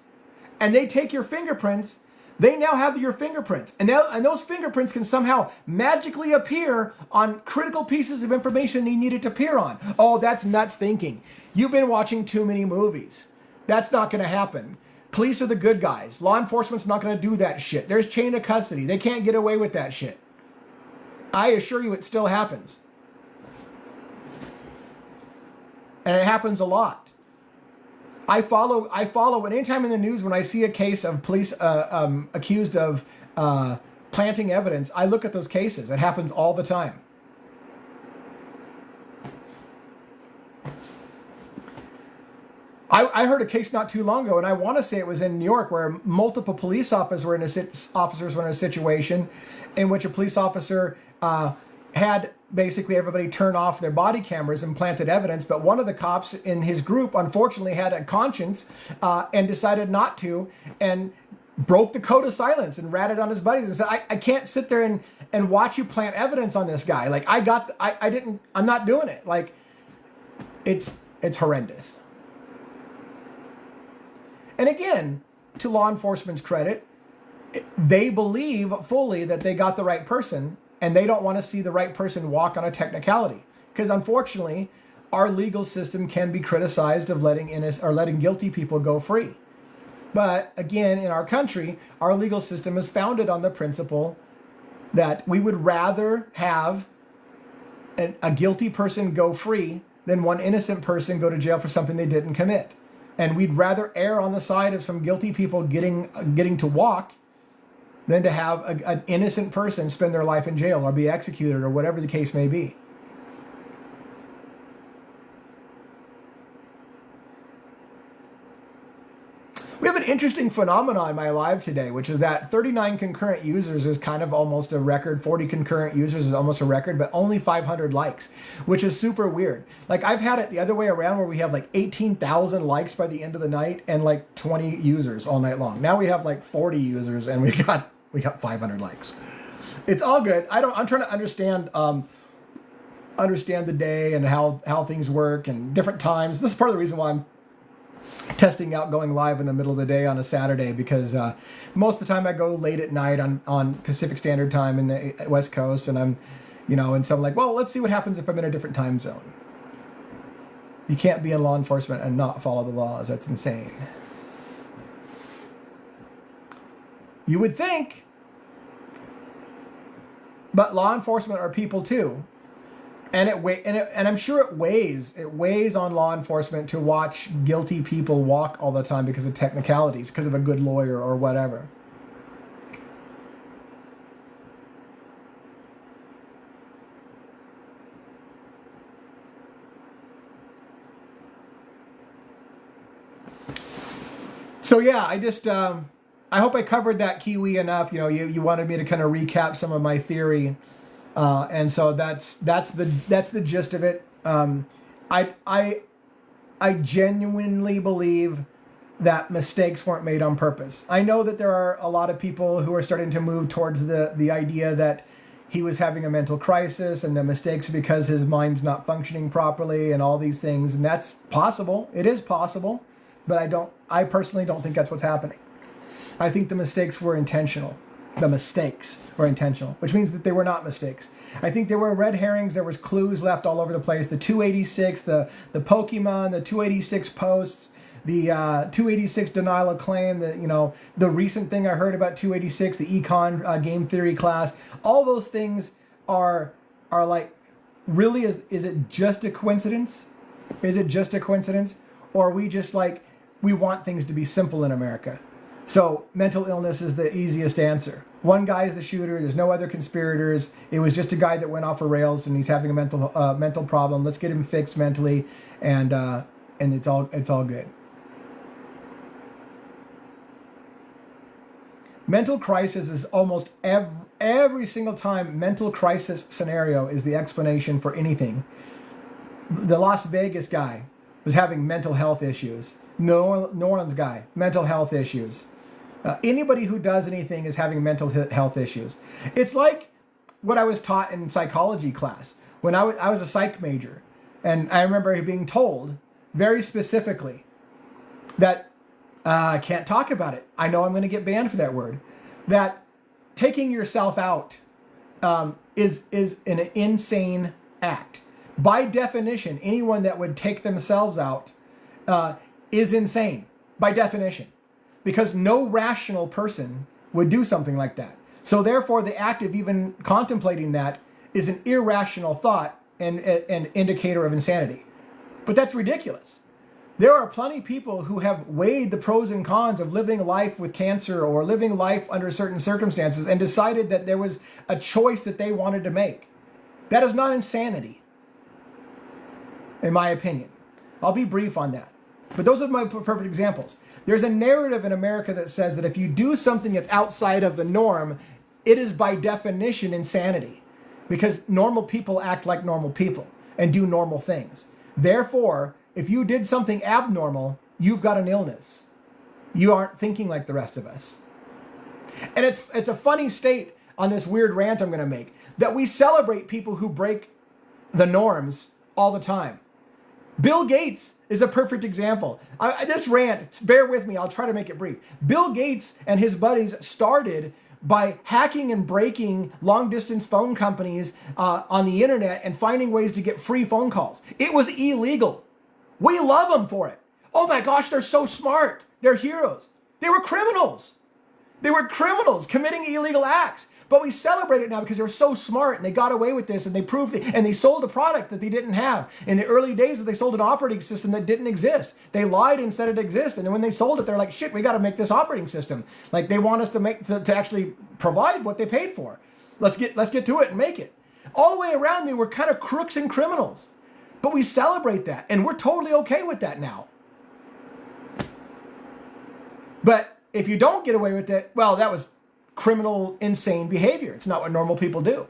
and they take your fingerprints, they now have your fingerprints. And those fingerprints can somehow magically appear on critical pieces of information they needed to appear on. Oh, that's nuts thinking. You've been watching too many movies. That's not going to happen. Police are the good guys. Law enforcement's not going to do that shit. There's chain of custody. They can't get away with that shit. I assure you it still happens. And it happens a lot. I follow, and anytime in the news when I see a case of police accused of planting evidence, I look at those cases. It happens all the time. I heard a case not too long ago, and I want to say it was in New York, where multiple police officers were in a situation in which a police officer had basically everybody turn off their body cameras and planted evidence, but one of the cops in his group unfortunately had a conscience and decided not to, and broke the code of silence and ratted on his buddies and said, I can't sit there and watch you plant evidence on this guy. Like, I'm not doing it. Like, it's horrendous. And again, to law enforcement's credit, they believe fully that they got the right person, and they don't want to see the right person walk on a technicality. Because unfortunately, our legal system can be criticized of letting guilty people go free. But again, in our country, our legal system is founded on the principle that we would rather have a guilty person go free than one innocent person go to jail for something they didn't commit. And we'd rather err on the side of some guilty people getting to walk than to have an innocent person spend their life in jail or be executed or whatever the case may be. We have an interesting phenomenon in my live today, which is that 39 concurrent users is kind of almost a record. 40 concurrent users is almost a record, but only 500 likes, which is super weird. Like, I've had it the other way around where we have like 18,000 likes by the end of the night and like 20 users all night long. Now we have like 40 users and we got 500 likes. It's all good. I'm trying to understand the day and how things work and different times. This is part of the reason why I'm testing out going live in the middle of the day on a Saturday, because most of the time I go late at night on Pacific Standard Time in the West Coast, and and so I'm like, well, let's see what happens if I'm in a different time zone. You can't be in law enforcement and not follow the laws. That's insane. You would think, but law enforcement are people too. And I'm sure it weighs on law enforcement to watch guilty people walk all the time because of technicalities, because of a good lawyer or whatever. So yeah, I hope I covered that Kiwi enough. You wanted me to kind of recap some of my theory. And so that's the gist of it. I genuinely believe that mistakes weren't made on purpose. I know that there are a lot of people who are starting to move towards the idea that he was having a mental crisis and the mistakes because his mind's not functioning properly and all these things. And that's possible. It is possible. But I personally don't think that's what's happening. I think the mistakes were intentional. The mistakes were intentional, which means that they were not mistakes. I think there were red herrings. There was clues left all over the place. The 286, the Pokemon, the 286 posts, the 286 denial of claim, the recent thing I heard about 286, the econ game theory class. All those things are like, really, is it just a coincidence? Is it just a coincidence? Or are we just like, we want things to be simple in America? So mental illness is the easiest answer. One guy is the shooter. There's no other conspirators. It was just a guy that went off the rails, and he's having a mental problem. Let's get him fixed mentally, and it's all good. Mental crisis is almost every single time. Mental crisis scenario is the explanation for anything. The Las Vegas guy was having mental health issues. New Orleans guy, mental health issues. Anybody who does anything is having mental health issues. It's like what I was taught in psychology class when I was a psych major, and I remember being told very specifically that I can't talk about it. I know I'm going to get banned for that word. That taking yourself out is an insane act. By definition, anyone that would take themselves out is insane, by definition, because no rational person would do something like that. So therefore, the act of even contemplating that is an irrational thought and an indicator of insanity. But that's ridiculous. There are plenty of people who have weighed the pros and cons of living life with cancer or living life under certain circumstances and decided that there was a choice that they wanted to make. That is not insanity, in my opinion. I'll be brief on that. But those are my perfect examples. There's a narrative in America that says that if you do something that's outside of the norm, it is by definition insanity, because normal people act like normal people and do normal things. Therefore, if you did something abnormal, you've got an illness. You aren't thinking like the rest of us. And it's a funny state on this weird rant I'm going to make, that we celebrate people who break the norms all the time. Bill Gates is a perfect example. This rant, bear with me, I'll try to make it brief. Bill Gates and his buddies started by hacking and breaking long-distance phone companies on the internet and finding ways to get free phone calls. It was illegal. We love them for it. Oh my gosh, they're so smart. They're heroes. They were criminals. They were criminals committing illegal acts. But we celebrate it now because they're so smart and they got away with this and they proved it, and they sold a product that they didn't have. In the early days, they sold an operating system that didn't exist. They lied and said it existed. And then when they sold it, they're like, shit, we got to make this operating system. Like they want us to actually provide what they paid for. Let's get to it and make it. All the way around, they were kind of crooks and criminals. But we celebrate that, and we're totally okay with that now. But if you don't get away with it, well, that was criminal, insane behavior. It's not what normal people do.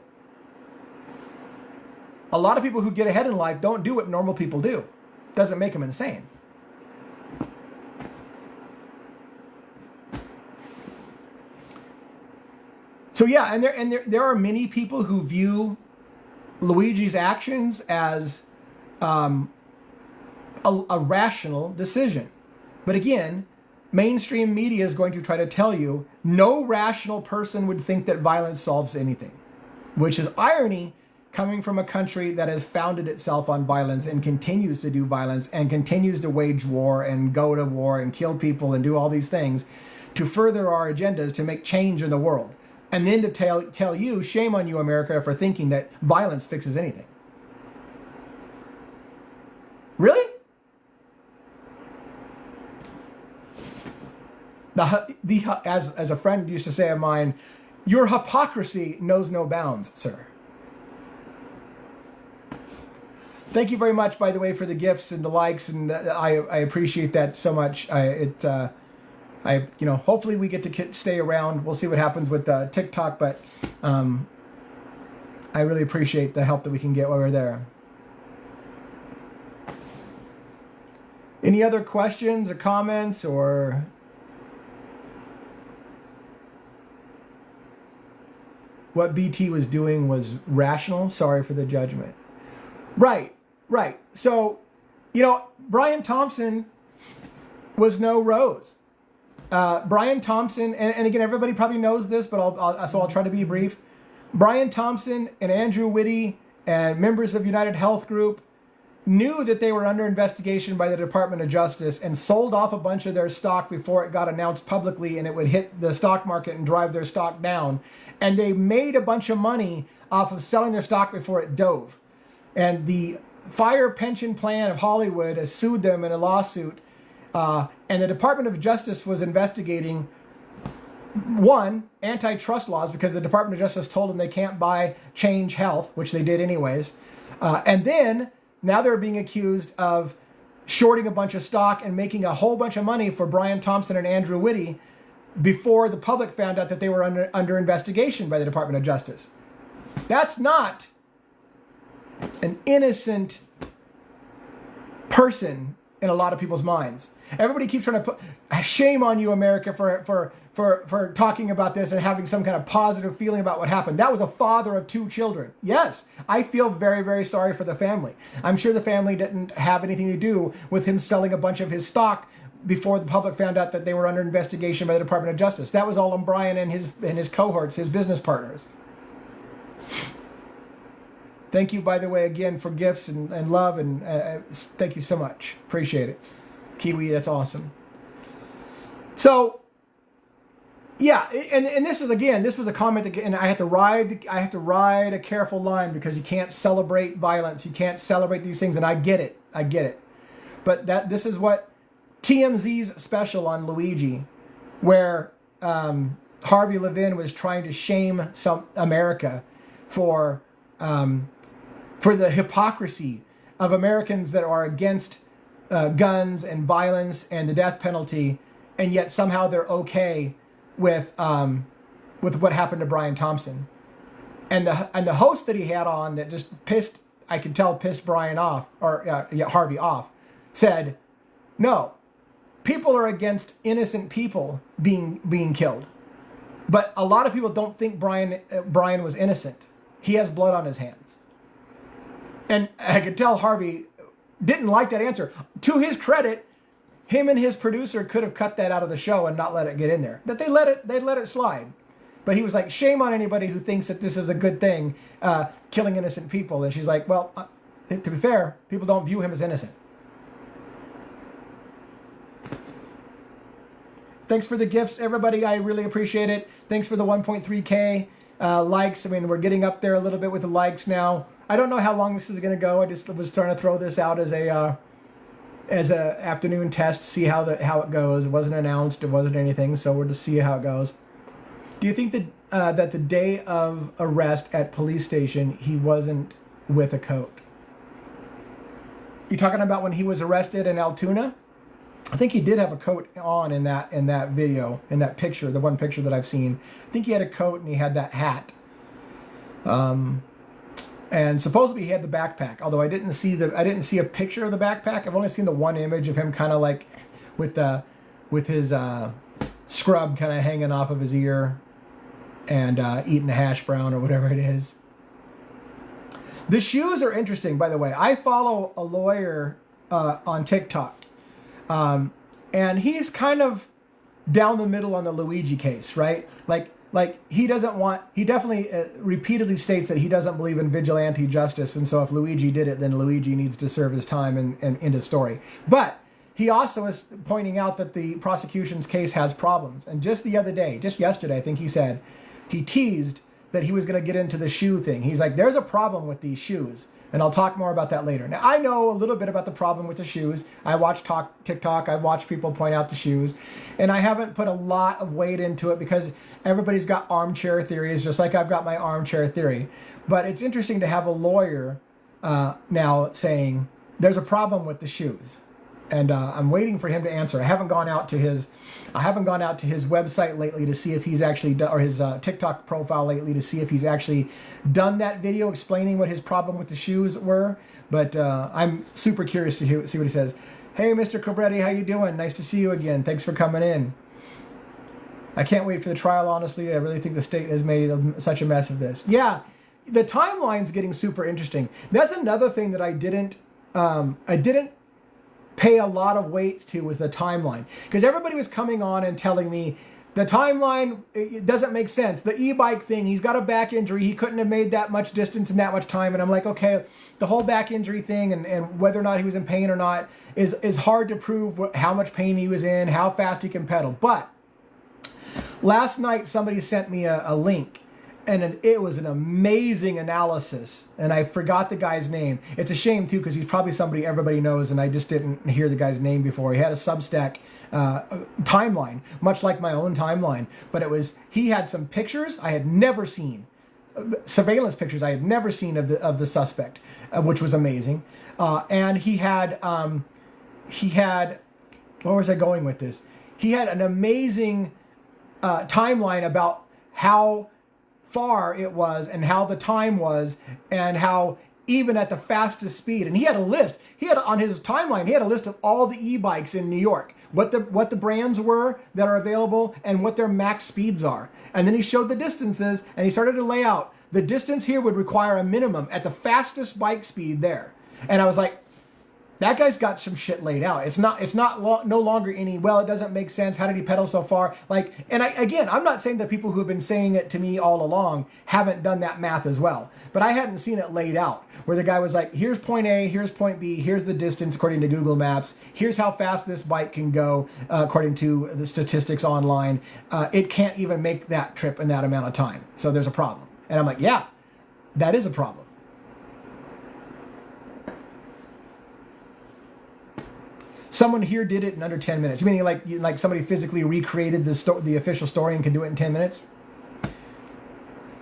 A lot of people who get ahead in life don't do what normal people do. Doesn't make them insane. So yeah, and there are many people who view Luigi's actions as a rational decision. But again, mainstream media is going to try to tell you no rational person would think that violence solves anything, which is irony coming from a country that has founded itself on violence and continues to do violence and continues to wage war and go to war and kill people and do all these things to further our agendas to make change in the world. And then to tell you, shame on you, America, for thinking that violence fixes anything. Really? Now, as a friend used to say of mine, your hypocrisy knows no bounds, sir. Thank you very much, by the way, for the gifts and the likes, and I appreciate that so much. Hopefully we get to stay around. We'll see what happens with TikTok, but I really appreciate the help that we can get while we're there. Any other questions or comments or? What BT was doing was rational. Sorry for the judgment. Right. So, Brian Thompson was no Rose. Brian Thompson, and again, everybody probably knows this, but I'll try to be brief. Brian Thompson and Andrew Whitty and members of United Health Group knew that they were under investigation by the Department of Justice and sold off a bunch of their stock before it got announced publicly and it would hit the stock market and drive their stock down. And they made a bunch of money off of selling their stock before it dove. And the Fire Pension Plan of Hollywood has sued them in a lawsuit. And the Department of Justice was investigating one, antitrust laws, because the Department of Justice told them they can't buy Change Health, which they did anyways. And then now they're being accused of shorting a bunch of stock and making a whole bunch of money for Brian Thompson and Andrew Witte before the public found out that they were under investigation by the Department of Justice. That's not an innocent person in a lot of people's minds. Everybody keeps trying to put shame on you, America, for talking about this and having some kind of positive feeling about what happened. That was a father of 2 children. Yes, I feel very, very sorry for the family. I'm sure the family didn't have anything to do with him selling a bunch of his stock before the public found out that they were under investigation by the Department of Justice. That was all on Brian and his cohorts, his business partners. Thank you, by the way, again, for gifts and love, and thank you so much. Appreciate it. Kiwi, that's awesome. So, yeah, and this was a comment that, and I have to ride a careful line, because you can't celebrate violence, you can't celebrate these things, and I get it. But this is what TMZ's special on Luigi, where Harvey Levin was trying to shame America for the hypocrisy of Americans that are against guns and violence and the death penalty, and yet somehow they're okay with what happened to Brian Thompson. And the host that he had on that just pissed Brian off, or Harvey off, said, no, people are against innocent people being killed. But a lot of people don't think Brian was innocent. He has blood on his hands. And I could tell Harvey didn't like that answer. To his credit, him and his producer could have cut that out of the show and not let it get in there. That they let it slide. But he was like, shame on anybody who thinks that this is a good thing, killing innocent people. And she's like, well, to be fair, people don't view him as innocent. Thanks for the gifts, everybody. I really appreciate it. Thanks for the 1.3K likes. I mean, we're getting up there a little bit with the likes now. I don't know how long this is going to go. I just was trying to throw this out as a afternoon test, see how it goes. It wasn't announced. It wasn't anything, so we'll just see how it goes. Do you think that the day of arrest at police station, he wasn't with a coat? You talking about when he was arrested in Altoona? I think he did have a coat on in that video, in that picture, the one picture that I've seen. I think he had a coat and he had that hat. And supposedly he had the backpack, although I didn't see a picture of the backpack. I've only seen the one image of him kind of like with his scrub kind of hanging off of his ear and eating a hash brown or whatever it is. The shoes are interesting, by the way. I follow a lawyer on TikTok. And he's kind of down the middle on the Luigi case, right? Like he definitely repeatedly states that he doesn't believe in vigilante justice. And so if Luigi did it, then Luigi needs to serve his time and end of story. But he also is pointing out that the prosecution's case has problems. And just yesterday, I think he teased that he was going to get into the shoe thing. He's like, there's a problem with these shoes. And I'll talk more about that later. Now, I know a little bit about the problem with the shoes. I watch TikTok. I watch people point out the shoes. And I haven't put a lot of weight into it because everybody's got armchair theories, just like I've got my armchair theory. But it's interesting to have a lawyer now saying there's a problem with the shoes. And I'm waiting for him to answer. I haven't gone out to his website lately to see if he's actually or his TikTok profile lately to see if he's actually done that video explaining what his problem with the shoes were. But I'm super curious to see what he says. Hey, Mr. Cobretti, how you doing? Nice to see you again. Thanks for coming in. I can't wait for the trial, honestly. I really think the state has made such a mess of this. Yeah, the timeline's getting super interesting. That's another thing that I didn't pay a lot of weight to was the timeline, because everybody was coming on and telling me the timeline, it doesn't make sense. The e-bike thing, he's got a back injury, he couldn't have made that much distance in that much time. And I'm like, okay, the whole back injury thing and whether or not he was in pain or not is hard to prove how much pain he was in, how fast he can pedal. But last night somebody sent me a link, and it was an amazing analysis. And I forgot the guy's name. It's a shame too, because he's probably somebody everybody knows, and I just didn't hear the guy's name before. He had a Substack timeline, much like my own timeline, but he had some pictures I had never seen, surveillance pictures I had never seen of the suspect, which was amazing. And he had where was I going with this? He had an amazing timeline about how far it was and how the time was and how even at the fastest speed. And he had a list. He had on his timeline, he had a list of all the e-bikes in New York, what the brands were that are available and what their max speeds are. And then he showed the distances and he started to lay out the distance here would require a minimum at the fastest bike speed there. And I was like, that guy's got some shit laid out. It's no longer any, well, it doesn't make sense. How did he pedal so far? I'm not saying that people who have been saying it to me all along haven't done that math as well. But I hadn't seen it laid out where the guy was like, here's point A, here's point B, here's the distance according to Google Maps. Here's how fast this bike can go according to the statistics online. It can't even make that trip in that amount of time. So there's a problem. And I'm like, yeah, that is a problem. Someone here did it in under 10 minutes. You mean like somebody physically recreated the official story and can do it in 10 minutes?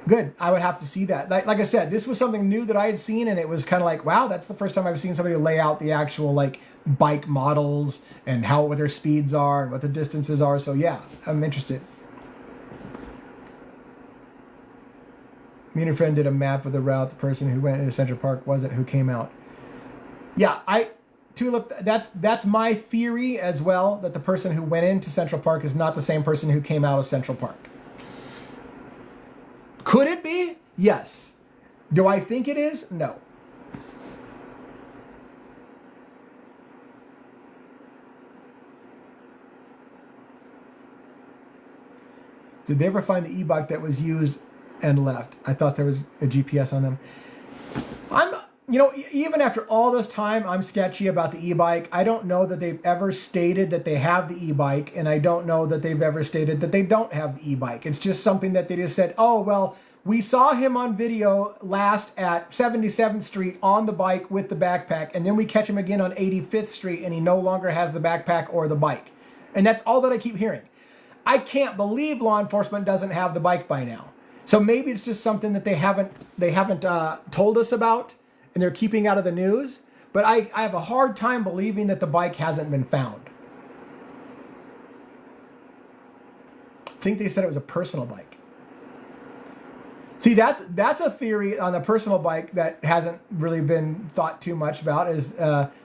Good. I would have to see that. Like I said, this was something new that I had seen, and it was kind of like, wow, that's the first time I've seen somebody lay out the actual bike models and what their speeds are and what the distances are. So yeah, I'm interested. Me and a friend did a map of the route. The person who went into Central Park wasn't who came out. Yeah, Tulip, that's my theory as well, that the person who went into Central Park is not the same person who came out of Central Park. Could it be? Yes. Do I think it is? No. Did they ever find the e-bike that was used and left? I thought there was a GPS on them. Even after all this time, I'm sketchy about the e-bike. I don't know that they've ever stated that they have the e-bike, and I don't know that they've ever stated that they don't have the e-bike. It's just something that they just said, oh, well, we saw him on video last at 77th Street on the bike with the backpack, and then we catch him again on 85th Street, and he no longer has the backpack or the bike. And that's all that I keep hearing. I can't believe law enforcement doesn't have the bike by now. So maybe it's just something that they haven't told us about, and they're keeping out of the news. But I have a hard time believing that the bike hasn't been found. I think they said it was a personal bike. See, that's a theory on the personal bike that hasn't really been thought too much about, is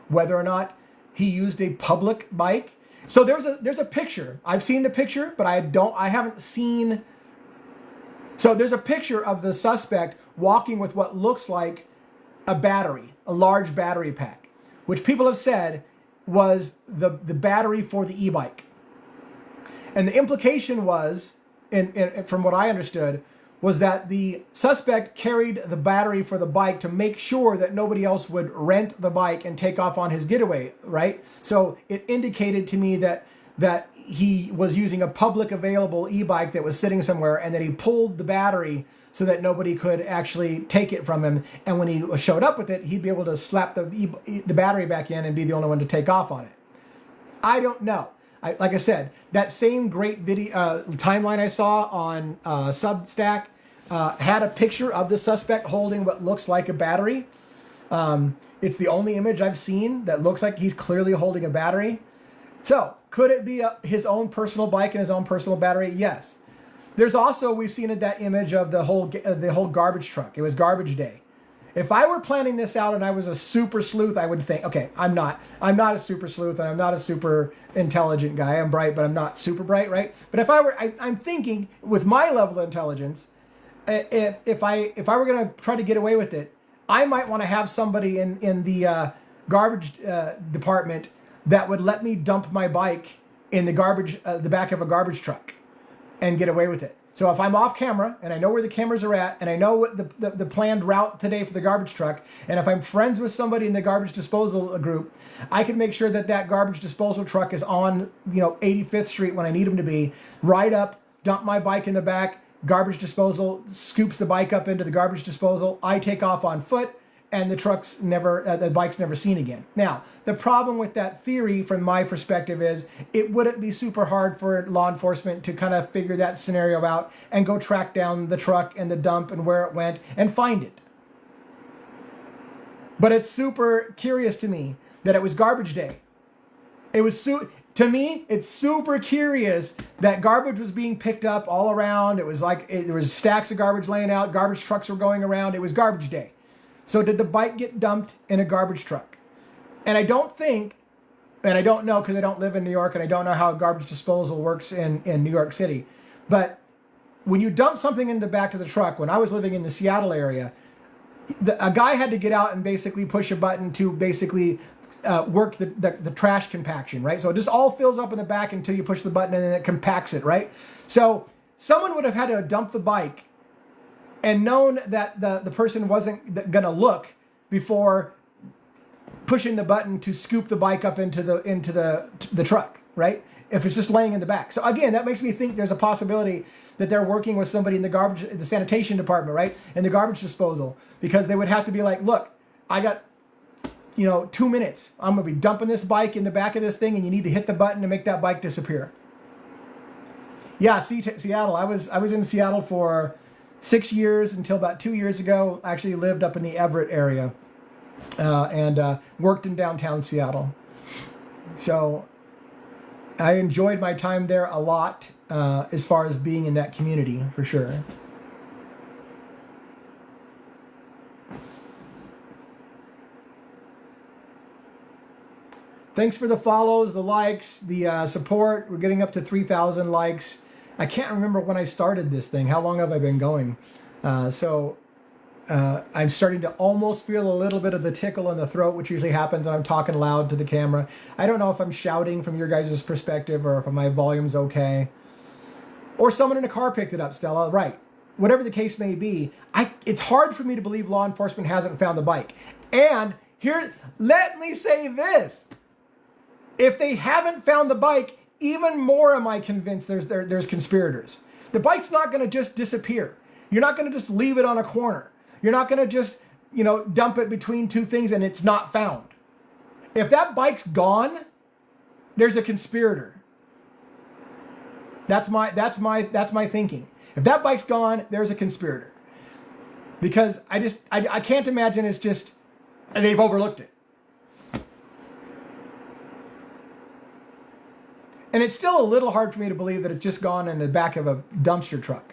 whether or not he used a public bike. So there's a picture. I've seen the picture, but I haven't seen. So there's a picture of the suspect walking with what looks like a battery, a large battery pack, which people have said was the battery for the e-bike. And the implication was, from what I understood, was that the suspect carried the battery for the bike to make sure that nobody else would rent the bike and take off on his getaway, right? So it indicated to me that he was using a public available e-bike that was sitting somewhere, and that he pulled the battery so that nobody could actually take it from him. And when he showed up with it, he'd be able to slap the battery back in and be the only one to take off on it. I don't know. Like I said, that same great video timeline I saw on Substack had a picture of the suspect holding what looks like a battery. It's the only image I've seen that looks like he's clearly holding a battery. So could it be his own personal bike and his own personal battery? Yes. There's also, we've seen that image of the whole garbage truck. It was garbage day. If I were planning this out and I was a super sleuth, I would think, okay, I'm not a super sleuth, and I'm not a super intelligent guy. I'm bright, but I'm not super bright, right? But if I were, I'm thinking with my level of intelligence, if I were going to try to get away with it, I might want to have somebody in the garbage department that would let me dump my bike in the back of a garbage truck and get away with it. So if I'm off camera and I know where the cameras are at, and I know what the planned route today for the garbage truck, and if I'm friends with somebody in the garbage disposal group, I can make sure that garbage disposal truck is on 85th Street when I need them to be, ride up, dump my bike in the back, Garbage disposal scoops the bike up into the garbage disposal. I take off on foot, and the bike's never seen again. Now, the problem with that theory from my perspective is it wouldn't be super hard for law enforcement to kind of figure that scenario out and go track down the truck and the dump and where it went and find it. But it's super curious to me that it was garbage day. It was to me, it's super curious that garbage was being picked up all around. It was like there was stacks of garbage laying out. Garbage trucks were going around. It was garbage day. So did the bike get dumped in a garbage truck? And I don't think, and I don't know because I don't live in New York and I don't know how garbage disposal works in New York City. But when you dump something in the back of the truck, when I was living in the Seattle area, a guy had to get out and basically push a button to basically work the trash compaction, right? So it just all fills up in the back until you push the button and then it compacts it, right? So someone would have had to dump the bike and known that the person wasn't going to look before pushing the button to scoop the bike up into the truck, right? If it's just laying in the back. So again, that makes me think there's a possibility that they're working with somebody in the sanitation department, right? In the garbage disposal, because they would have to be like, look, I got 2 minutes. I'm going to be dumping this bike in the back of this thing, and you need to hit the button to make that bike disappear. Yeah, Seattle. I was in Seattle for 6 years until about 2 years ago. I actually lived up in the Everett area and worked in downtown Seattle. So I enjoyed my time there a lot as far as being in that community, for sure. Thanks for the follows, the likes, the support. We're getting up to 3,000 likes. I can't remember when I started this thing. How long have I been going? I'm starting to almost feel a little bit of the tickle in the throat, which usually happens when I'm talking loud to the camera. I don't know if I'm shouting from your guys' perspective or if my volume's okay. Or someone in a car picked it up, Stella. Right. Whatever the case may be, it's hard for me to believe law enforcement hasn't found the bike. And here, let me say this. If they haven't found the bike, even more am I convinced there's conspirators. The bike's not going to just disappear. You're not going to just leave it on a corner. You're not going to just, dump it between two things and it's not found. If that bike's gone, there's a conspirator. That's my thinking. If that bike's gone, there's a conspirator. Because I can't imagine it's just they've overlooked it. And it's still a little hard for me to believe that it's just gone in the back of a dumpster truck.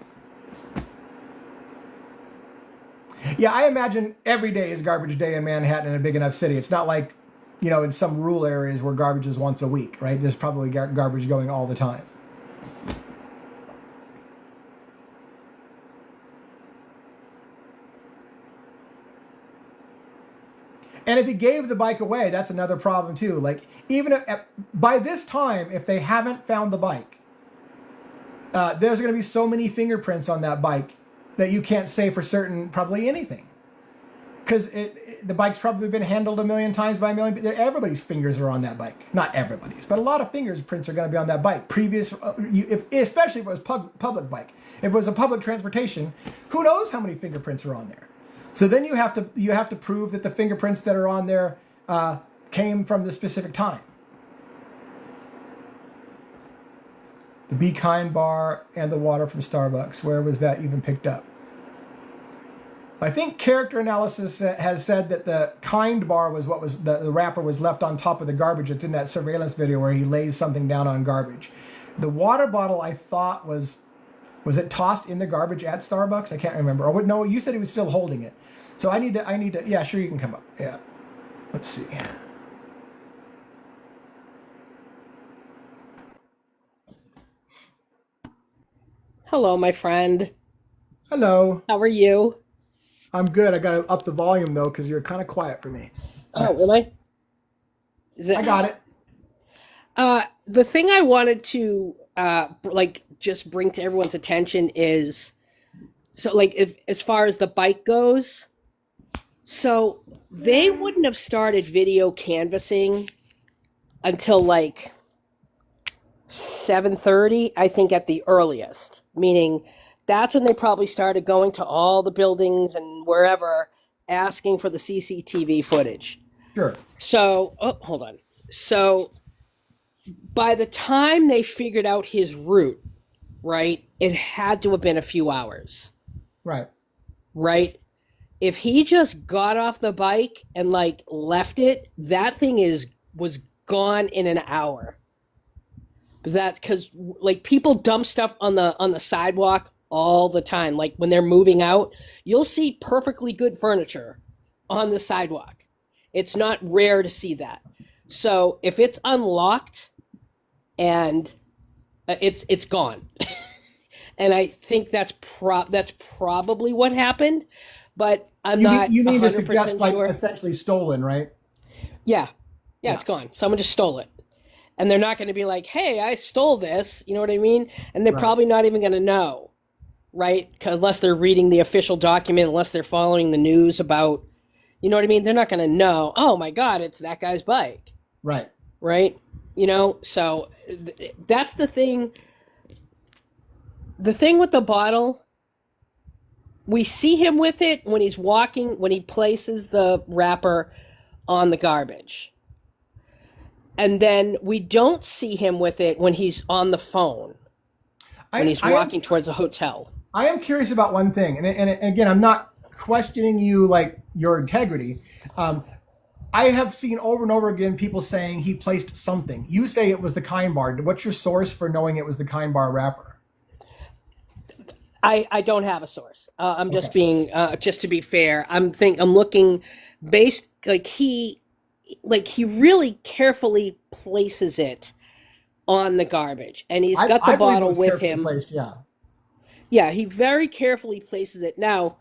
Yeah, I imagine every day is garbage day in Manhattan in a big enough city. It's not like, in some rural areas where garbage is once a week, right? There's probably garbage going all the time. And if he gave the bike away, that's another problem too. Like, even by this time, if they haven't found the bike, there's going to be so many fingerprints on that bike that you can't say for certain probably anything. Because the bike's probably been handled a million times by a million people. Everybody's fingers are on that bike. Not everybody's, but a lot of fingerprints are going to be on that bike. Especially if it was public bike. If it was a public transportation, who knows how many fingerprints are on there? So then you have to prove that the fingerprints that are on there came from the specific time. The Be Kind bar and the water from Starbucks. Where was that even picked up? I think Character Analysis has said that the Kind bar was what was the wrapper was left on top of the garbage. It's in that surveillance video where he lays something down on garbage. The water bottle, I thought, was it tossed in the garbage at Starbucks? I can't remember. Or no, you said he was still holding it. So I need to, yeah, sure, you can come up. Yeah. Let's see. Hello, my friend. Hello. How are you? I'm good. I got to up the volume though, because you're kind of quiet for me. Oh, am I? Is it? I got it. The thing I wanted to just bring to everyone's attention is, so if as far as the bike goes, so they wouldn't have started video canvassing until 7:30, I think, at the earliest. Meaning That's when they probably started going to all the buildings and wherever asking for the CCTV footage. Sure. So, oh, hold on. So, by the time they figured out his route, right, it had to have been a few hours, Right. right? If he just got off the bike and like left it, that thing was gone in an hour. That's because like people dump stuff on the sidewalk all the time. Like when they're moving out, you'll see perfectly good furniture on the sidewalk. It's not rare to see that. So if it's unlocked and it's gone, and I think that's probably what happened, but I'm not. You mean to 100% suggest like sure. essentially stolen, right? Yeah, Yeah. it's gone. Someone just stole it. And they're not going to be like, hey, I stole this. You know what I mean? And they're Right. probably not even going to know, right? Unless they're reading the official document, unless they're following the news about, you know what I mean? They're not going to know, oh my God, it's that guy's bike, Right. right? You know, so that's the thing. The thing with the bottle, we see him with it when he's walking, when he places the wrapper on the garbage. And then we don't see him with it when he's on the phone, when he's walking towards a hotel. I am curious about one thing, and again, I'm not questioning you like your integrity. I have seen over and over again people saying he placed something. You say it was the Kind Bar. What's your source for knowing it was the Kind Bar wrapper? I don't have a source. I'm just being just to be fair. I'm looking based like he really carefully places it on the garbage, and he's got the I believe it bottle was with carefully him. placed, yeah. Yeah, he very carefully places it. Now,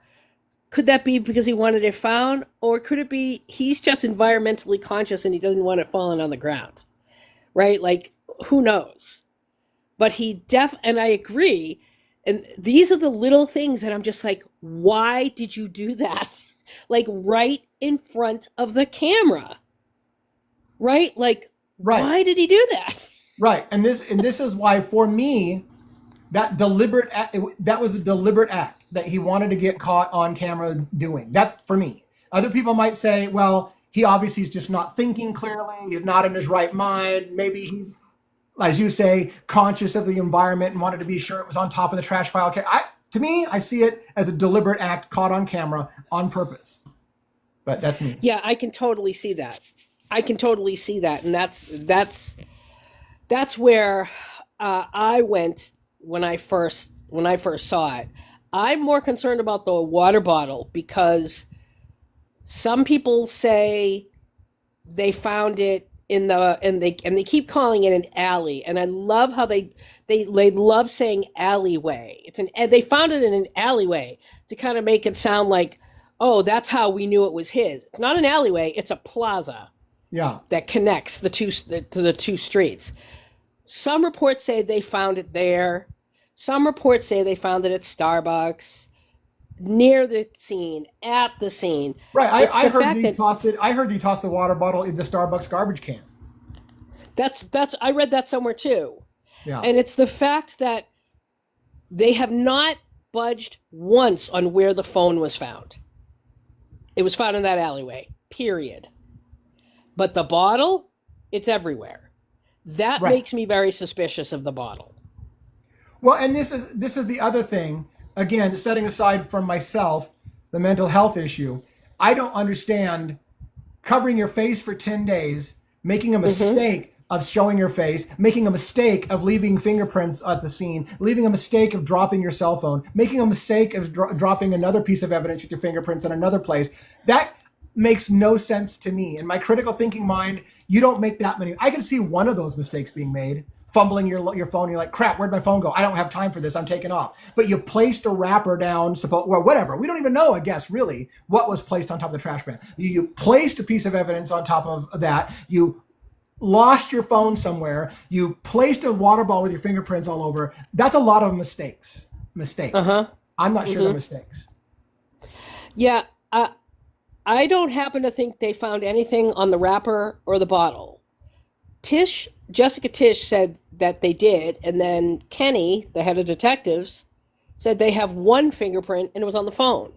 could that be because he wanted it found, or could it be he's just environmentally conscious and he doesn't want it falling on the ground? Right? Like, who knows? But and I agree. And these are the little things that I'm just like, why did you do that? Like right in front of the camera. Right? Like, Right. why did he do that? Right. And this is why for me that was a deliberate act that he wanted to get caught on camera doing. That's for me. Other people might say, well, he obviously is just not thinking clearly. He's not in his right mind. Maybe he's, as you say, conscious of the environment and wanted to be sure it was on top of the trash pile. To me, I see it as a deliberate act caught on camera on purpose. But that's me. Yeah, I can totally see that. And that's where I went when I first saw it. I'm more concerned about the water bottle because some people say they found it and they keep calling it an alley, and I love how they love saying alleyway. They found it in an alleyway to kind of make it sound like, oh, that's how we knew it was his. It's not an alleyway; it's a plaza. Yeah. That connects the two streets. Some reports say they found it there. Some reports say they found it at Starbucks, near the scene, at the scene. Right. I heard he tossed the water bottle in the Starbucks garbage can. I read that somewhere too. Yeah. And it's the fact that they have not budged once on where the phone was found. It was found in that alleyway, period. But the bottle, it's everywhere. That Right. makes me very suspicious of the bottle. Well, and this is the other thing. Again, setting aside from myself the mental health issue, I don't understand covering your face for 10 days, making a mistake of showing your face, making a mistake of leaving fingerprints at the scene, leaving a mistake of dropping your cell phone, making a mistake of dropping another piece of evidence with your fingerprints in another place. That makes no sense to me. In my critical thinking mind, you don't make that many. I can see one of those mistakes being made, fumbling your phone. You're like, crap, where'd my phone go? I don't have time for this. I'm taking off. But you placed a wrapper down, or whatever. We don't even know, I guess, really, what was placed on top of the trash can. You placed a piece of evidence on top of that. You lost your phone somewhere. You placed a water bottle with your fingerprints all over. That's a lot of mistakes. I'm not sure they're mistakes. Yeah, I don't happen to think they found anything on the wrapper or the bottle. Jessica Tisch said that they did, and then Kenny, the head of detectives, said they have one fingerprint and it was on the phone.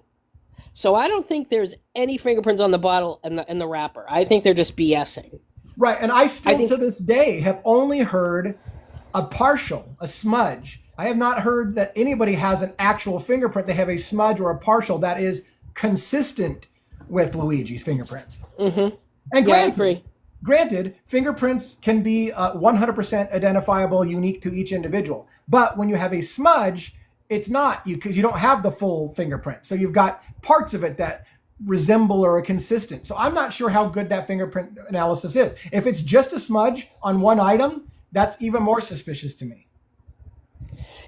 So I don't think there's any fingerprints on the bottle and the wrapper. I think they're just BSing. Right, and I I still think to this day have only heard a smudge. I have not heard that anybody has an actual fingerprint. They have a smudge or a partial that is consistent with Luigi's fingerprints. Mm-hmm. And Yeah, I agree. granted, fingerprints can be 100% identifiable, unique to each individual. But when you have a smudge, it's not you because you don't have the full fingerprint. So you've got parts of it that resemble or are consistent. So I'm not sure how good that fingerprint analysis is. If it's just a smudge on one item, that's even more suspicious to me.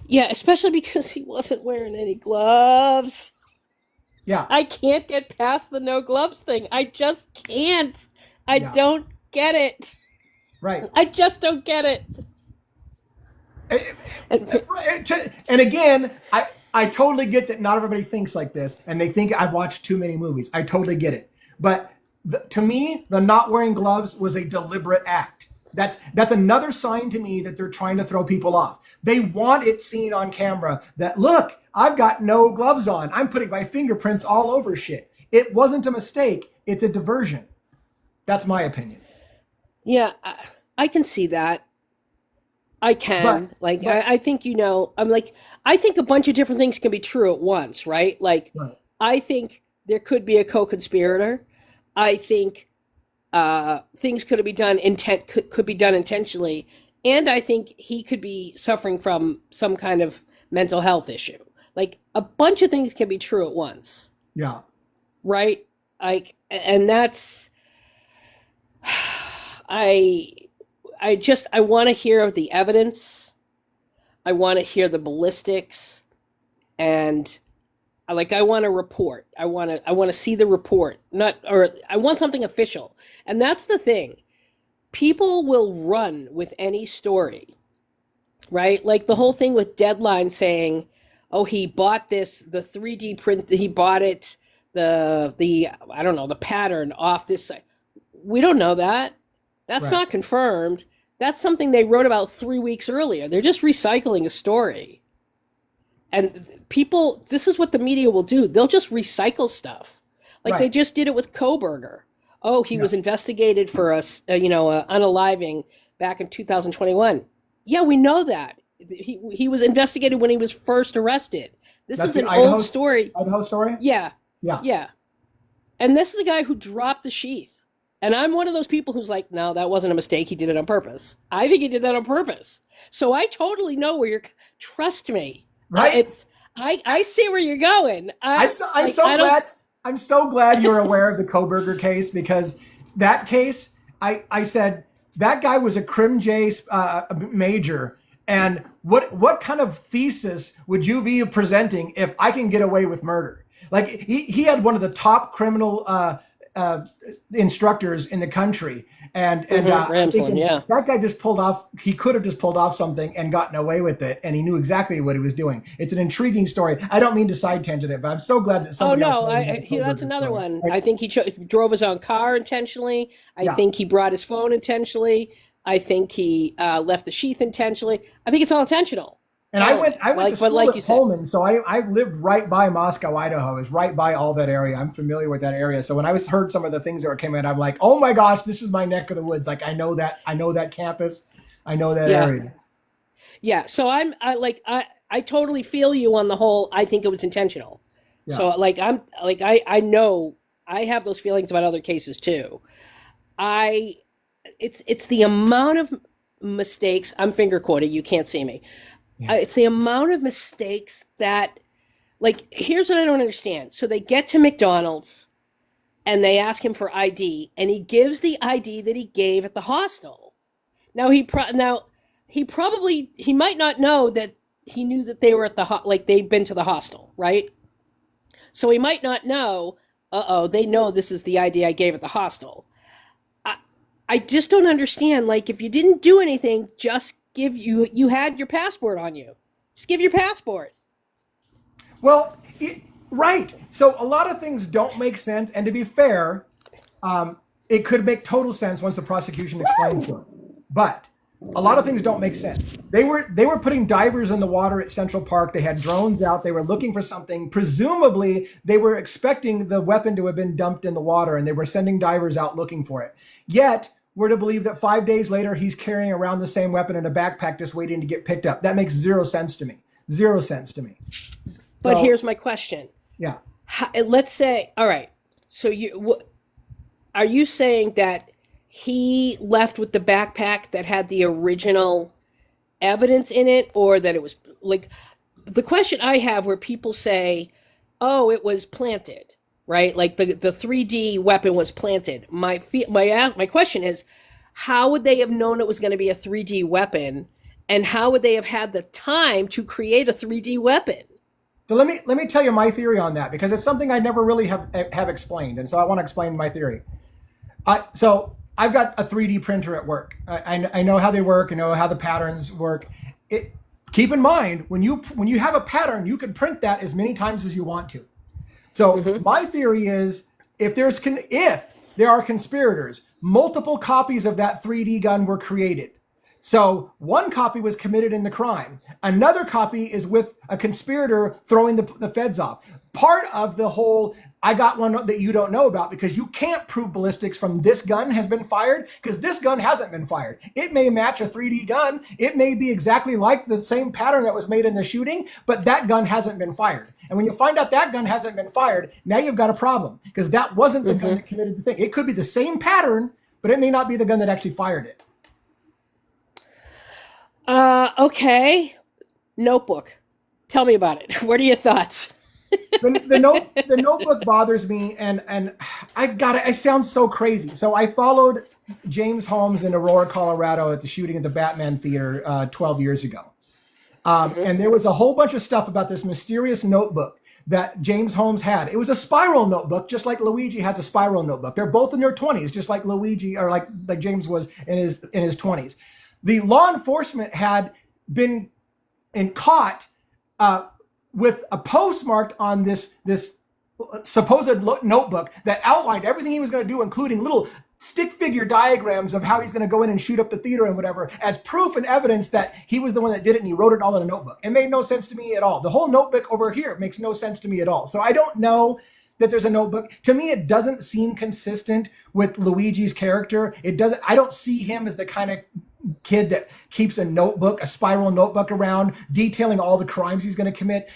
Yeah, especially because he wasn't wearing any gloves. Yeah, I can't get past the no gloves thing. I just can't. I yeah, don't get it. right. I just don't get it. And And again, I totally get that not everybody thinks like this, and they think I've watched too many movies. I totally get it. But to me, the not wearing gloves was a deliberate act. That's another sign to me that they're trying to throw people off. They want it seen on camera that, look, I've got no gloves on. I'm putting my fingerprints all over shit. It wasn't a mistake. It's a diversion. That's my opinion. yeah, I can see that. I But, can. Like, but, I think, I'm like, I think a bunch of different things can be true at once, right? Like, but I think there could be a co-conspirator. I think things could be done intentionally, and I think he could be suffering from some kind of mental health issue. Like, a bunch of things can be true at once, yeah, right? Like, and that's I I want to hear the evidence. I want to hear the ballistics, and I want a report. I want to see the report. Not or I want something official. And that's the thing. People will run with any story, right? Like the whole thing with Deadline saying, "Oh, he bought this the 3D print, he bought it the I don't know, the pattern off this site." We don't know that. That's right, not confirmed. That's something they wrote about 3 weeks earlier. They're just recycling a story. And people, this is what the media will do. They'll just recycle stuff. Like they right, just did it with Koberger. Oh, he yeah. was investigated for a unaliving back in 2021. Yeah, we know that. He was investigated when he was first arrested. This That's is the an old story. Idaho story. Yeah, Yeah, yeah. And this is a guy who dropped the sheath. And I'm one of those people who's like, no, that wasn't a mistake. He did it on purpose. I think he did that on purpose. So I totally know where you're. Trust me. right. I see where you're going. I'm so I don't. glad. I'm so glad you're aware of the Koberger case because that case, I said that guy was a Crim J major, and what kind of thesis would you be presenting if I can get away with murder? Like he had one of the top criminal uh, instructors in the country, and I'm Ramsland, thinking yeah. that guy just pulled off. He could have just pulled off something and gotten away with it, and he knew exactly what he was doing. It's an intriguing story. I don't mean to side tangent it, but I'm so glad that Oh somebody else no, knows about the that's Koberger another story. one. Like, I think he drove his own car intentionally. I yeah. think he brought his phone intentionally. I think he left the sheath intentionally. I think it's all intentional. And All of it. I went to But school like at you said, Pullman, so I lived right by Moscow, Idaho. It's right by all that area. I'm familiar with that area. So when I heard some of the things that came in, I'm like, oh my gosh, this is my neck of the woods. Like I know that campus, I know that yeah, area. yeah. So I totally feel you on the whole. I think it was intentional. Yeah, So I know I have those feelings about other cases too. I it's the amount of mistakes. I'm finger quoting. You can't see me. yeah, It's the amount of mistakes that, like, here's what I don't understand. So they get to McDonald's and they ask him for ID, and he gives the ID that he gave at the hostel. Now he might not know that he knew that they were at like they'd been to the hostel, right? So he might not know. They know this is the ID I gave at the hostel. I I just don't understand. Like, if you didn't do anything, just you had your passport on you. Just give your passport. Well, right. So a lot of things don't make sense. And to be fair, it could make total sense once the prosecution explains to it. But a lot of things don't make sense. They were putting divers in the water at Central Park. They had drones out. They were looking for something. Presumably, they were expecting the weapon to have been dumped in the water, and they were sending divers out looking for it. Yet, we're to believe that 5 days later, he's carrying around the same weapon in a backpack, just waiting to get picked up. That makes zero sense to me. Zero sense to me. But So, here's my question. yeah. Let's say, all right. So are you saying that he left with the backpack that had the original evidence in it, or that it was like the question I have where people say, "Oh, it was planted," right? Like the 3D weapon was planted. My question is, how would they have known it was going to be a 3D weapon, and how would they have had the time to create a 3D weapon? So let me tell you my theory on that, because it's something I never really have explained, and so I want to explain my theory. So I've got a 3D printer at work. I know how they work. I know how the patterns work. Keep in mind, when you have a pattern, you can print that as many times as you want to. So my theory is, if there are conspirators, multiple copies of that 3D gun were created. So one copy was committed in the crime. Another copy is with a conspirator throwing the feds off. Part of the whole, I got one that you don't know about, because you can't prove ballistics from this gun has been fired, because this gun hasn't been fired. It may match a 3D gun. It may be exactly like the same pattern that was made in the shooting, but that gun hasn't been fired. And when you find out that gun hasn't been fired, now you've got a problem, because that wasn't the gun that committed the thing. It could be the same pattern, but it may not be the gun that actually fired it. Okay. Notebook. Tell me about it. What are your thoughts? The notebook bothers me, and I sound so crazy. So I followed James Holmes in Aurora, Colorado at the shooting at the Batman Theater 12 years ago. And there was a whole bunch of stuff about this mysterious notebook that James Holmes had. It was a spiral notebook, just like Luigi has a spiral notebook. They're both in their 20s, just like Luigi, or like James was in his 20s. The law enforcement had been caught with a postmark on this supposed notebook that outlined everything he was going to do, including little stick figure diagrams of how he's going to go in and shoot up the theater and whatever, as proof and evidence that he was the one that did it, and he wrote it all in a notebook. It made no sense to me at all. The whole notebook over here makes no sense to me at all. So I don't know that there's a notebook. To me, it doesn't seem consistent with Luigi's character. I don't see him as the kind of kid that keeps a spiral notebook around, detailing all the crimes he's going to commit.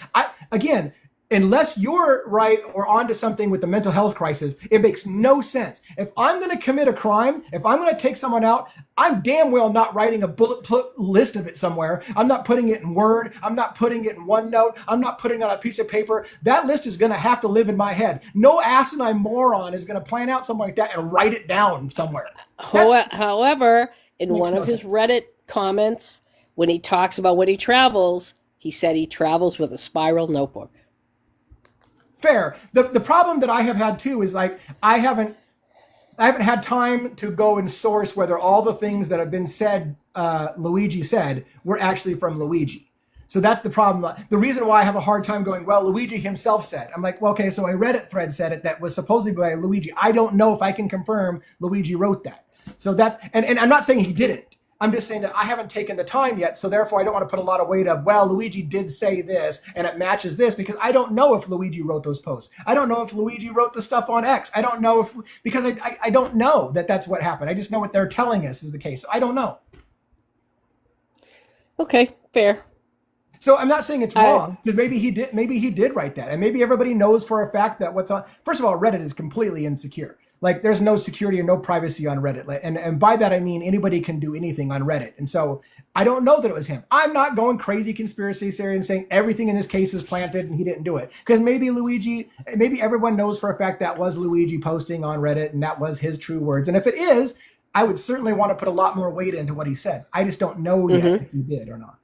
Again, unless you're right or onto something with the mental health crisis, it makes no sense. If I'm going to commit a crime, if I'm going to take someone out, I'm damn well not writing a bullet list of it somewhere. I'm not putting it in Word. I'm not putting it in OneNote. I'm not putting it on a piece of paper. That list is going to have to live in my head. No asinine moron is going to plan out something like that and write it down somewhere. However, in one of his sense. Reddit comments, when he talks about when he travels, he said he travels with a spiral notebook. Fair. The problem that I have had too is, like, I haven't had time to go and source whether all the things that have been said, Luigi said, were actually from Luigi. So that's the problem. The reason why I have a hard time going, well, Luigi himself said. I'm like, well, okay, so a Reddit thread said it that was supposedly by Luigi. I don't know if I can confirm Luigi wrote that. So that's, and I'm not saying he didn't. I'm just saying that I haven't taken the time yet, so therefore I don't want to put a lot of weight of, well, Luigi did say this, and it matches this, because I don't know if Luigi wrote those posts. I don't know if Luigi wrote the stuff on X. I don't know because I don't know that that's what happened. I just know what they're telling us is the case. So I don't know. Okay, fair. So I'm not saying it's wrong, because maybe he did write that, and maybe everybody knows for a fact that what's on. First of all, Reddit is completely insecure. Like, there's no security and no privacy on Reddit. And by that, I mean anybody can do anything on Reddit. And so I don't know that it was him. I'm not going crazy conspiracy theory and saying everything in this case is planted and he didn't do it. Because maybe everyone knows for a fact that was Luigi posting on Reddit and that was his true words. And if it is, I would certainly want to put a lot more weight into what he said. I just don't know yet if he did or not.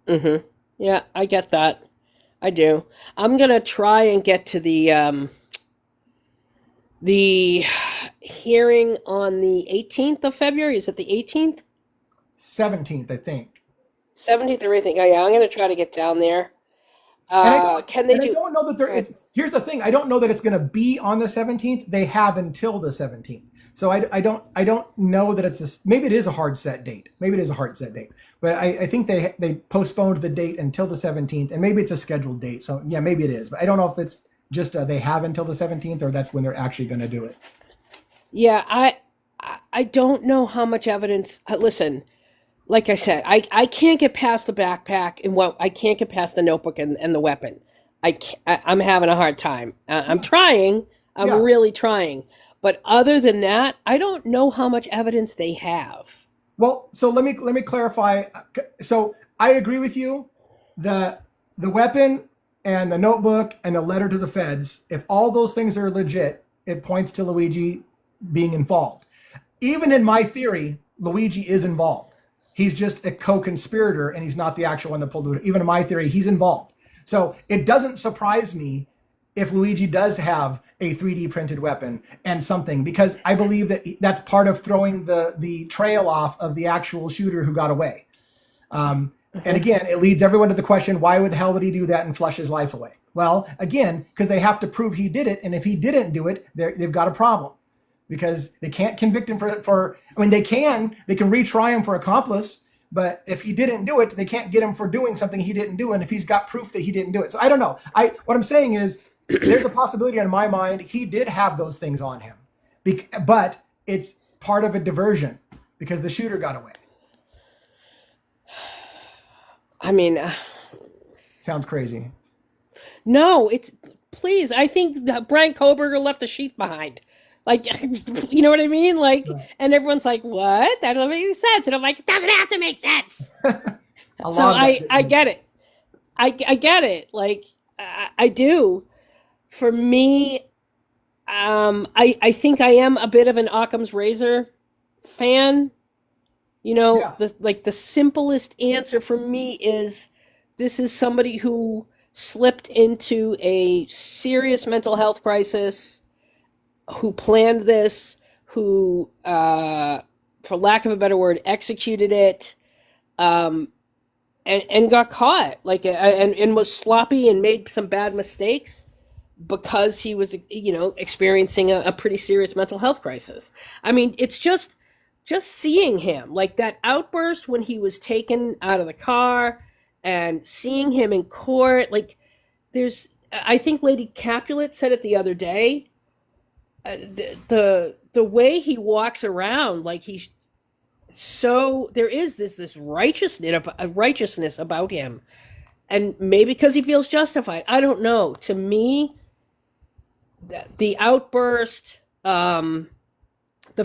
Mm-hmm. Yeah, I get that. I do. I'm going to try and get to the hearing on the 18th of February. Is it the 18th? 17th, I think. 17th or anything. Oh, yeah, I'm going to try to get down there. Can they do? I don't know that here's the thing. I don't know that it's going to be on the 17th. They have until the 17th. So I don't know that maybe it is a hard set date. Maybe it is a hard set date. But I think they postponed the date until the 17th, and maybe it's a scheduled date. So yeah, maybe it is. But I don't know if it's just they have until the 17th or that's when they're actually going to do it. Yeah, I don't know how much evidence. Listen, like I said, I can't get past the backpack and what I can't get past the notebook and the weapon. I'm having a hard time. I'm trying. I'm Yeah. really trying. But other than that, I don't know how much evidence they have. Well, so let me clarify. So I agree with you. The weapon and the notebook and the letter to the feds, if all those things are legit, it points to Luigi being involved. Even in my theory, Luigi is involved. He's just a co-conspirator and he's not the actual one that pulled it. Even in my theory, he's involved. So it doesn't surprise me if Luigi does have a 3D printed weapon and something, because I believe that that's part of throwing the trail off of the actual shooter who got away. And again, it leads everyone to the question, why would the hell would he do that and flush his life away? Well, again, because they have to prove he did it. And if he didn't do it, they've got a problem, because they can't convict him for I mean, they can retry him for accomplice, but if he didn't do it, they can't get him for doing something he didn't do. And if he's got proof that he didn't do it. So I don't know. What I'm saying is there's a possibility in my mind he did have those things on him, but it's part of a diversion because the shooter got away. I mean, Sounds crazy. no, it's please. I think that Brian Koberger left a sheath behind. Like, you know what I mean? Like, Right. and everyone's like, "What? That doesn't make any sense." And I'm like, "It doesn't have to make sense." A So lot of that I didn't. get it. I get it. Like, I do. For me, I think I am a bit of an Occam's Razor fan. You know, Yeah. the simplest answer for me is this is somebody who slipped into a serious mental health crisis, who planned this, who, for lack of a better word, executed it, um, and got caught, like, and was sloppy and made some bad mistakes because he was, experiencing a pretty serious mental health crisis. I mean, it's just seeing him, like that outburst when he was taken out of the car and seeing him in court, like I think Lady Capulet said it the other day, the way he walks around, like he's so there is this righteousness about him, and maybe because he feels justified. I don't know. To me, the outburst, the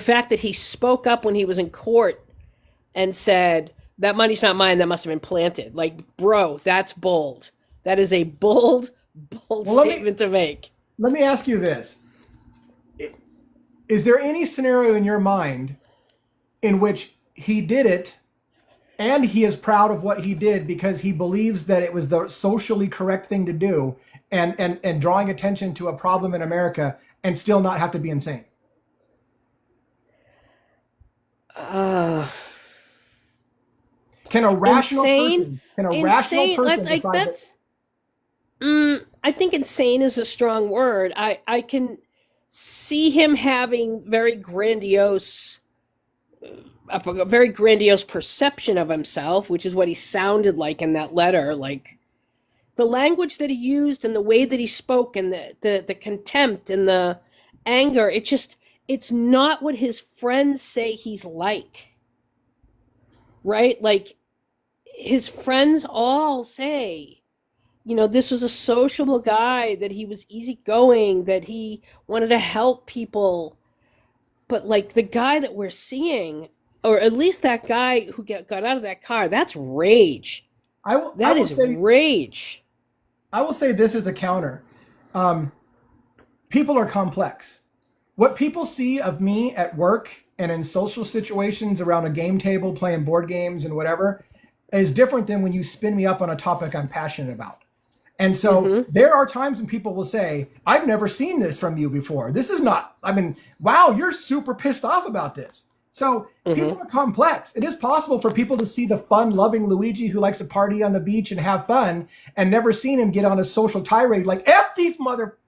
fact that he spoke up when he was in court and said that money's not mine, that must have been planted. Like, bro, that's bold. That is a bold Well, statement to make. let me ask you this. Is there any scenario in your mind in which he did it and he is proud of what he did because he believes that it was the socially correct thing to do, and drawing attention to a problem in America, and still not have to be insane? Uh, Can a rational insane, person Like decide that? that's. I think insane is a strong word. I can see him having a very grandiose perception of himself, which is what he sounded like in that letter. Like the language that he used and the way that he spoke and the contempt and the anger, it's not what his friends say he's like. Right? Like his friends all say, this was a sociable guy, that he was easygoing, that he wanted to help people. But like the guy that we're seeing, or at least that guy who got out of that car, that's rage. I will That is say rage. I will say this as a counter. People are complex. What people see of me at work and in social situations around a game table playing board games and whatever is different than when you spin me up on a topic I'm passionate about. And so there are times when people will say, I've never seen this from you before. This is not, wow, you're super pissed off about this. So people are complex. It is possible for people to see the fun-loving Luigi who likes to party on the beach and have fun and never seen him get on a social tirade like, F these mother,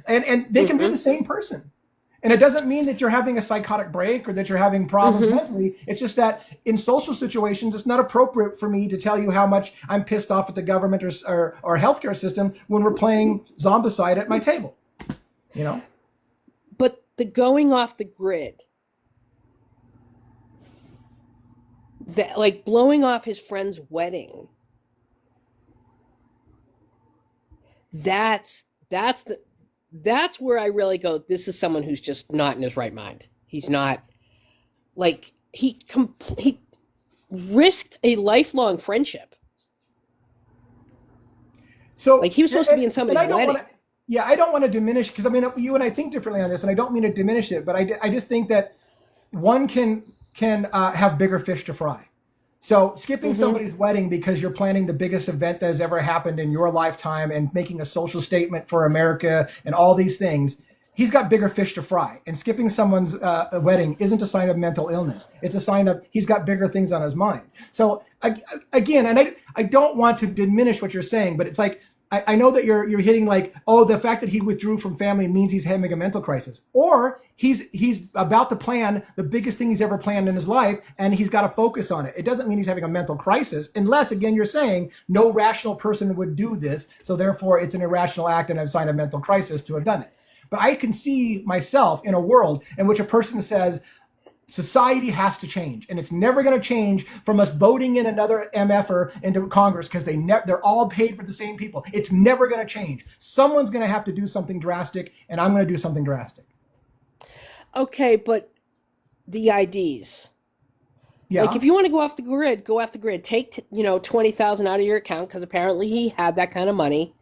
and they can be the same person. And it doesn't mean that you're having a psychotic break or that you're having problems mentally. It's just that in social situations, it's not appropriate for me to tell you how much I'm pissed off at the government or healthcare system when we're playing Zombicide at my table. You know? But the going off the grid, that like blowing off his friend's wedding, that's where I really go, this is someone who's just not in his right mind. He's not, like, he risked a lifelong friendship. So like he was supposed to be in somebody's wedding. I don't want to diminish, because I mean, you and I think differently on this, and I don't mean to diminish it, but I just think that one can have bigger fish to fry. So skipping somebody's wedding because you're planning the biggest event that has ever happened in your lifetime and making a social statement for America and all these things, he's got bigger fish to fry. And skipping someone's wedding isn't a sign of mental illness. It's a sign of he's got bigger things on his mind. So again, and I don't want to diminish what you're saying, but it's like, I know that you're hitting like, oh, the fact that he withdrew from family means he's having a mental crisis, or he's about to plan the biggest thing he's ever planned in his life, and he's got to focus on it. It doesn't mean he's having a mental crisis, unless, again, you're saying no rational person would do this, so therefore it's an irrational act and a sign of mental crisis to have done it. But I can see myself in a world in which a person says, society has to change, and it's never going to change from us voting in another MFer into Congress because they're all paid for the same people. It's never going to change. Someone's going to have to do something drastic, and I'm going to do something drastic. Okay, but the IDs. Yeah. Like if you want to go off the grid, go off the grid. Take 20,000 out of your account because apparently he had that kind of money.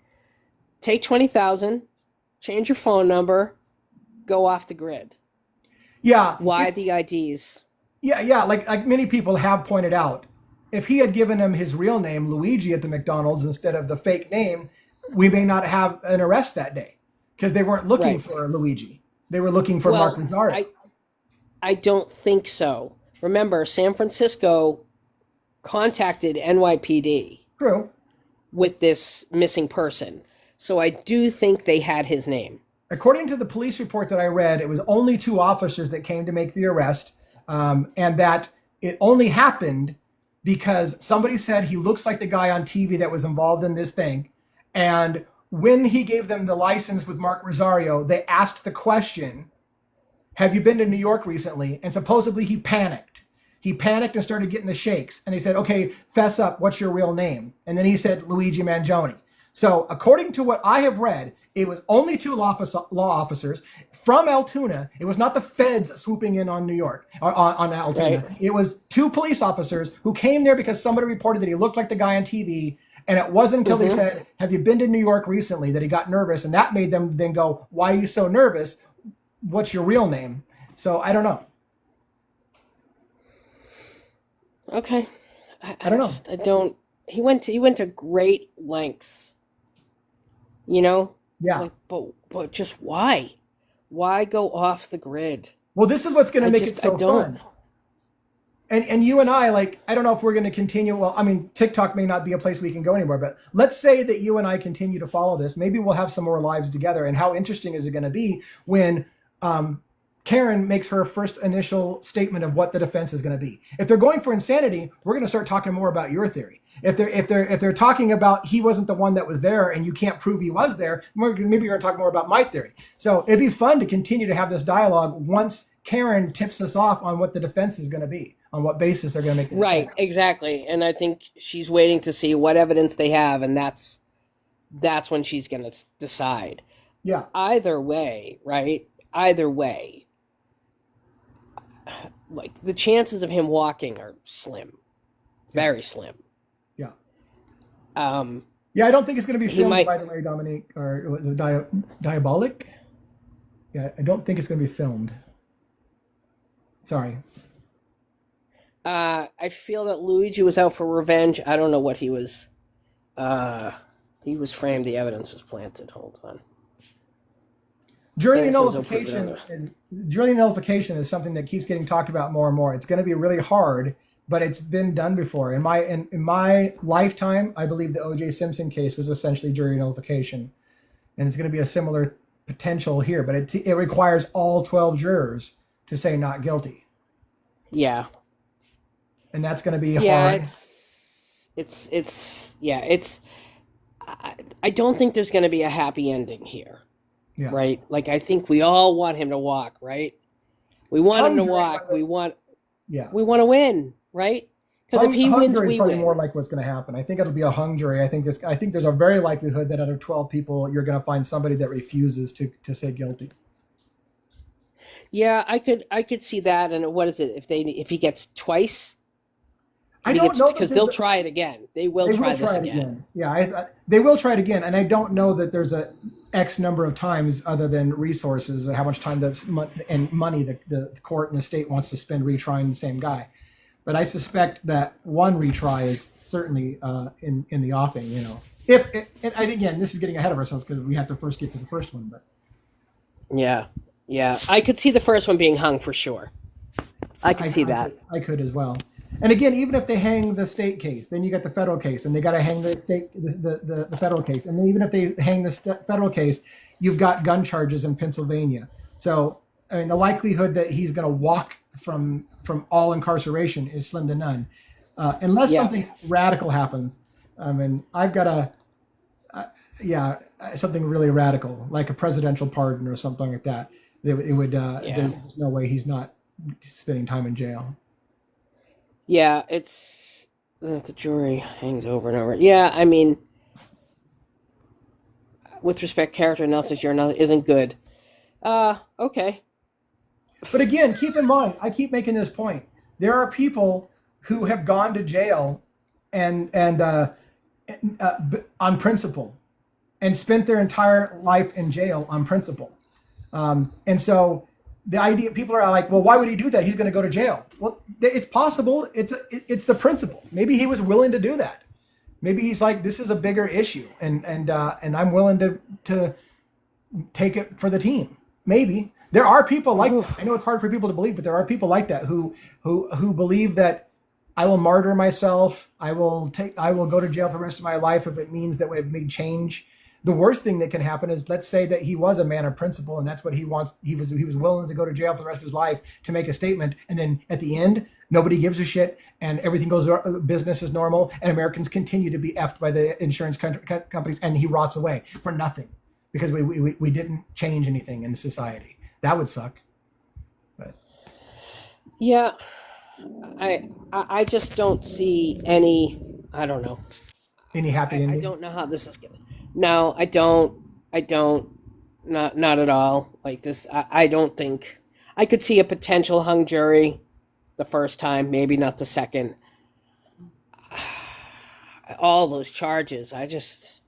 Take 20,000, change your phone number, go off the grid. Yeah. Why the IDs? Yeah. Like many people have pointed out, if he had given him his real name, Luigi, at the McDonald's instead of the fake name, we may not have an arrest that day because they weren't looking for Luigi. They were looking for Mark Rosario. I don't think so. Remember, San Francisco contacted NYPD. True. With this missing person. So I do think they had his name. According to the police report that I read, it was only 2 officers that came to make the arrest, and that it only happened because somebody said he looks like the guy on TV that was involved in this thing. And when he gave them the license with Mark Rosario, they asked the question, have you been to New York recently? And supposedly he panicked. He panicked and started getting the shakes. And they said, okay, fess up, what's your real name? And then he said, Luigi Mangione. So according to what I have read, it was only 2 law officers from Altoona. It was not the feds swooping in on New York, or on Altoona. Right. It was 2 police officers who came there because somebody reported that he looked like the guy on TV. And it wasn't until they said, have you been to New York recently, that he got nervous. And that made them then go, why are you so nervous? What's your real name? So I don't know. Okay. I don't know. He went to great lengths. Yeah. Like, but just why? Why go off the grid? Well, this is what's going to make it so fun. And you and I, like, I don't know if we're going to continue. Well, I mean, TikTok may not be a place we can go anymore, but let's say that you and I continue to follow this. Maybe we'll have some more lives together. And how interesting is it going to be when Karen makes her first initial statement of what the defense is going to be? If they're going for insanity, we're going to start talking more about your theory. If they're talking about he wasn't the one that was there and you can't prove he was there, maybe we're going to talk more about my theory. So it'd be fun to continue to have this dialogue once Karen tips us off on what the defense is going to be, on what basis they're going to make the right, defense. Exactly. And I think she's waiting to see what evidence they have, and that's when she's going to decide. Yeah. Either way, right? Either way, like the chances of him walking are slim, very slim. Yeah. Yeah, I don't think it's going to be filmed, by the way, Dominique, or was it Diabolic? Yeah, I don't think it's going to be filmed. Sorry. I feel that Luigi was out for revenge. I don't know what he was. He was framed. The evidence was planted. Hold on. Jury nullification is something that keeps getting talked about more and more. It's going to be really hard, but it's been done before. In my lifetime, I believe the O.J. Simpson case was essentially jury nullification, and it's going to be a similar potential here, but it requires all 12 jurors to say not guilty, Yeah. and that's going to be Yeah, hard. yeah, I don't think there's going to be a happy ending here, Yeah, right? Like I think we all want him to walk, right? We want him hung to jury. walk. Yeah, We want to win, right? Because if he hung wins, jury is we probably more win. like what's going to happen. I think it'll be a hung jury. I think there's a very likelihood that out of 12 people, you're going to find somebody that refuses to say guilty. Yeah, I could see that. And what is it? If he gets twice, if I he don't gets know that because they'll there's try it again. They will They will try try this it again. again. Yeah, they will try it again, and I don't know that there's a X number of times other than resources, how much time and money the court and the state wants to spend retrying the same guy. But I suspect that one retry is certainly in the offing. You know, if and again, this is getting ahead of ourselves because we have to first get to the first one. But Yeah, yeah. I could see the first one being hung for sure. I could see that. I could as well. And again, even if they hang the state case, then you got the federal case, and they got to hang the federal case, and then even if they hang the federal case, you've got gun charges in Pennsylvania. So I mean, the likelihood that he's going to walk from all incarceration is slim to none, unless Yeah. something radical happens. I mean, I've got yeah, something really radical, like a presidential pardon or something like that. It would. Yeah. There's no way he's not spending time in jail. Yeah, it's the jury hangs over and over. Yeah, I mean, with respect, character analysis here isn't good. Okay. But again, keep in mind, I keep making this point. There are people who have gone to jail and on principle, and spent their entire life in jail on principle. And so the idea, people are like, well, why would he do that? He's going to go to jail. Well, it's possible. It's the principle. Maybe he was willing to do that. Maybe he's like, this is a bigger issue, and I'm willing to take it for the team. Maybe there are people like that. I know it's hard for people to believe, but there are people like that who believe that I will martyr myself. I will go to jail for the rest of my life if it means that we've made change. The worst thing that can happen is, let's say that he was a man of principle and that's what he wants. He was willing to go to jail for the rest of his life to make a statement, and then at the end, nobody gives a shit and everything goes business as normal, and Americans continue to be effed by the insurance companies, and he rots away for nothing because we didn't change anything in society. That would suck. But Yeah, I just don't see any. I don't know. any happy I ending? don't know how this is gonna. No, I don't. I don't. Not at all. Like this, I don't think I could see a potential hung jury the first time, maybe not the second. All those charges, I just,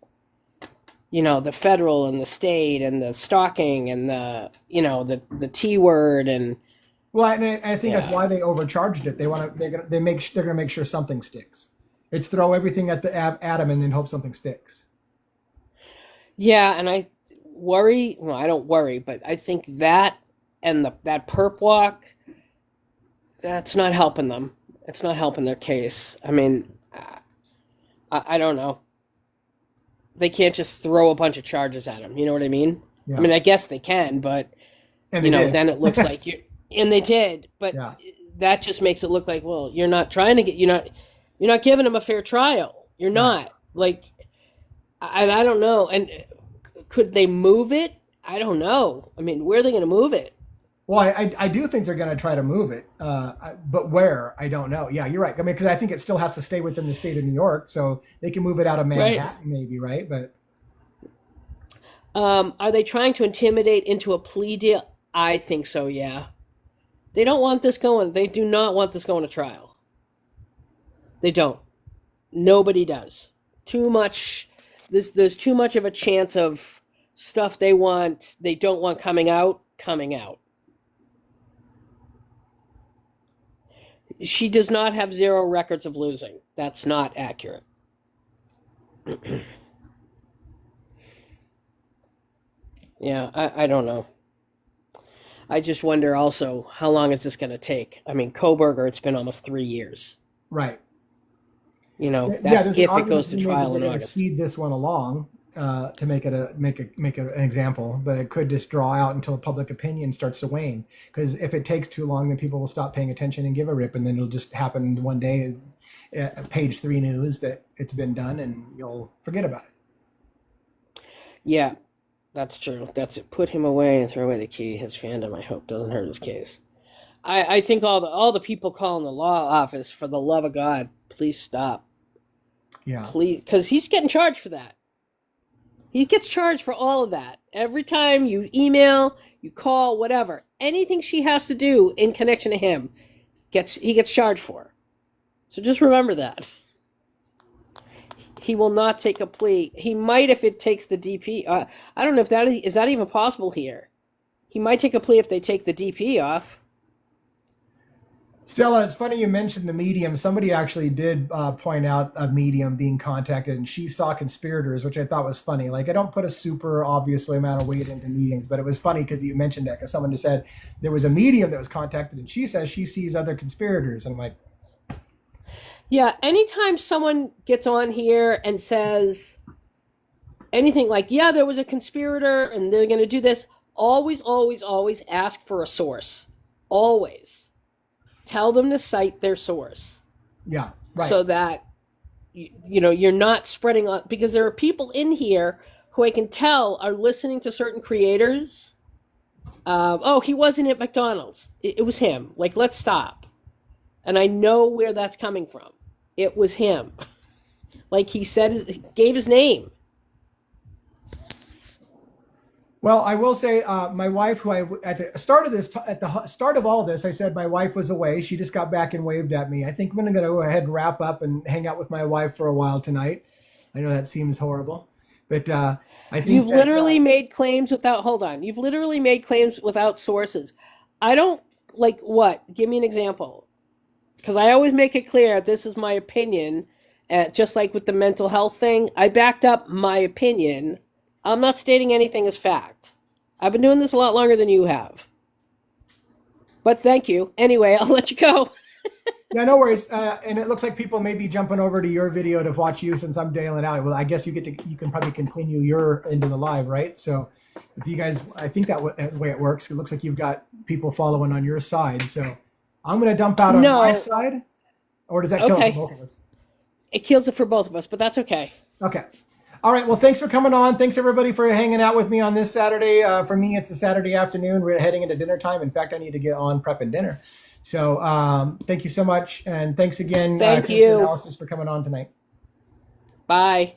the federal and the state and the stalking and the T word and Well, and I think that's yeah, why they overcharged it. They're gonna make sure something sticks. It's throw everything at the atom and then hope something sticks. yeah, and I worry. Well, I don't worry, but I think that and that perp walk, that's not helping them. It's not helping their case. I mean, I don't know. They can't just throw a bunch of charges at him. You know what I mean? I Yeah, mean, I guess they can, but and they did. then it looks like and they did, but Yeah, that just makes it look like, well, you're not trying to get, you're not giving him a fair trial. You're right. not like, and I don't know. And could they move it? I don't know. I mean, where are they going to move it? Well, I do think they're going to try to move it, but where, I don't know. Yeah, you're right. I mean, because I think it still has to stay within the state of New York, so they can move it out of Right. Manhattan, maybe, right? But Are they trying to intimidate into a plea deal? I think so. Yeah. They don't want this going. They do not want this going to trial. They don't. Nobody does. Too much. There's too much of a chance of stuff they don't want coming out, coming out. She does not have zero records of losing. That's not accurate. Yeah, I don't know. I just wonder also how long is this going to take? I mean, Koberger, it's been almost 3 years. right. Yeah, That's there's an if it argument goes to to be made that trial they're in going to August. speed this one along, an example, but it could just draw out until public opinion starts to wane. Because if it takes too long, then people will stop paying attention and give a rip, and then it'll just happen one day, page 3 news that it's been done, and you'll forget about it. Yeah, that's true. That's it. Put him away and throw away the key. His fandom, I hope, doesn't hurt his case. I think all the people calling the law office, for the love of God, please stop. Yeah. Please, because he's getting charged for that. He gets charged for all of that. Every time you email, you call, whatever, anything she has to do in connection to him, he gets charged for. So just remember that. He will not take a plea. He might if it takes the DP. I don't know if that is that even possible here. He might take a plea if they take the DP off. Stella, it's funny you mentioned the Medium. Somebody actually did point out a Medium being contacted, and she saw conspirators, which I thought was funny. Like, I don't put a super obviously amount of weight into mediums, but it was funny because you mentioned that, because someone just said there was a medium that was contacted, and she says she sees other conspirators. And I'm like, yeah, anytime someone gets on here and says anything like, yeah, there was a conspirator and they're going to do this, always, always, always ask for a source. Always. Tell them to cite their source. Yeah, right. So that, you're not spreading on, because there are people in here who I can tell are listening to certain creators. Oh, he wasn't at McDonald's. It was him. Like, let's stop. And I know where that's coming from. It was him. Like he said, gave his name. Well, I will say, my wife, who at the start of all this, I said my wife was away. She just got back and waved at me. I think I'm going to go ahead and wrap up and hang out with my wife for a while tonight. I know that seems horrible, but I think you've literally made claims without. Hold on, you've literally made claims without sources. I don't like what. Give me an example, because I always make it clear this is my opinion. Just like with the mental health thing, I backed up my opinion. I'm not stating anything as fact. I've been doing this a lot longer than you have. But thank you. Anyway, I'll let you go. Yeah, no worries. And it looks like people may be jumping over to your video to watch you since I'm bailing out. Well, I guess you can probably continue your into the live, right? So if you guys, I think that way it works. It looks like you've got people following on your side. So I'm going to dump out on my side. Or does that kill it for both of us? It kills it for both of us, but that's okay. Okay. All right. Well, thanks for coming on. Thanks, everybody, for hanging out with me on this Saturday. For me, it's a Saturday afternoon. We're heading into dinner time. In fact, I need to get on prepping dinner. So thank you so much. And thanks again, Thank you, Analysis, for coming on tonight. Bye.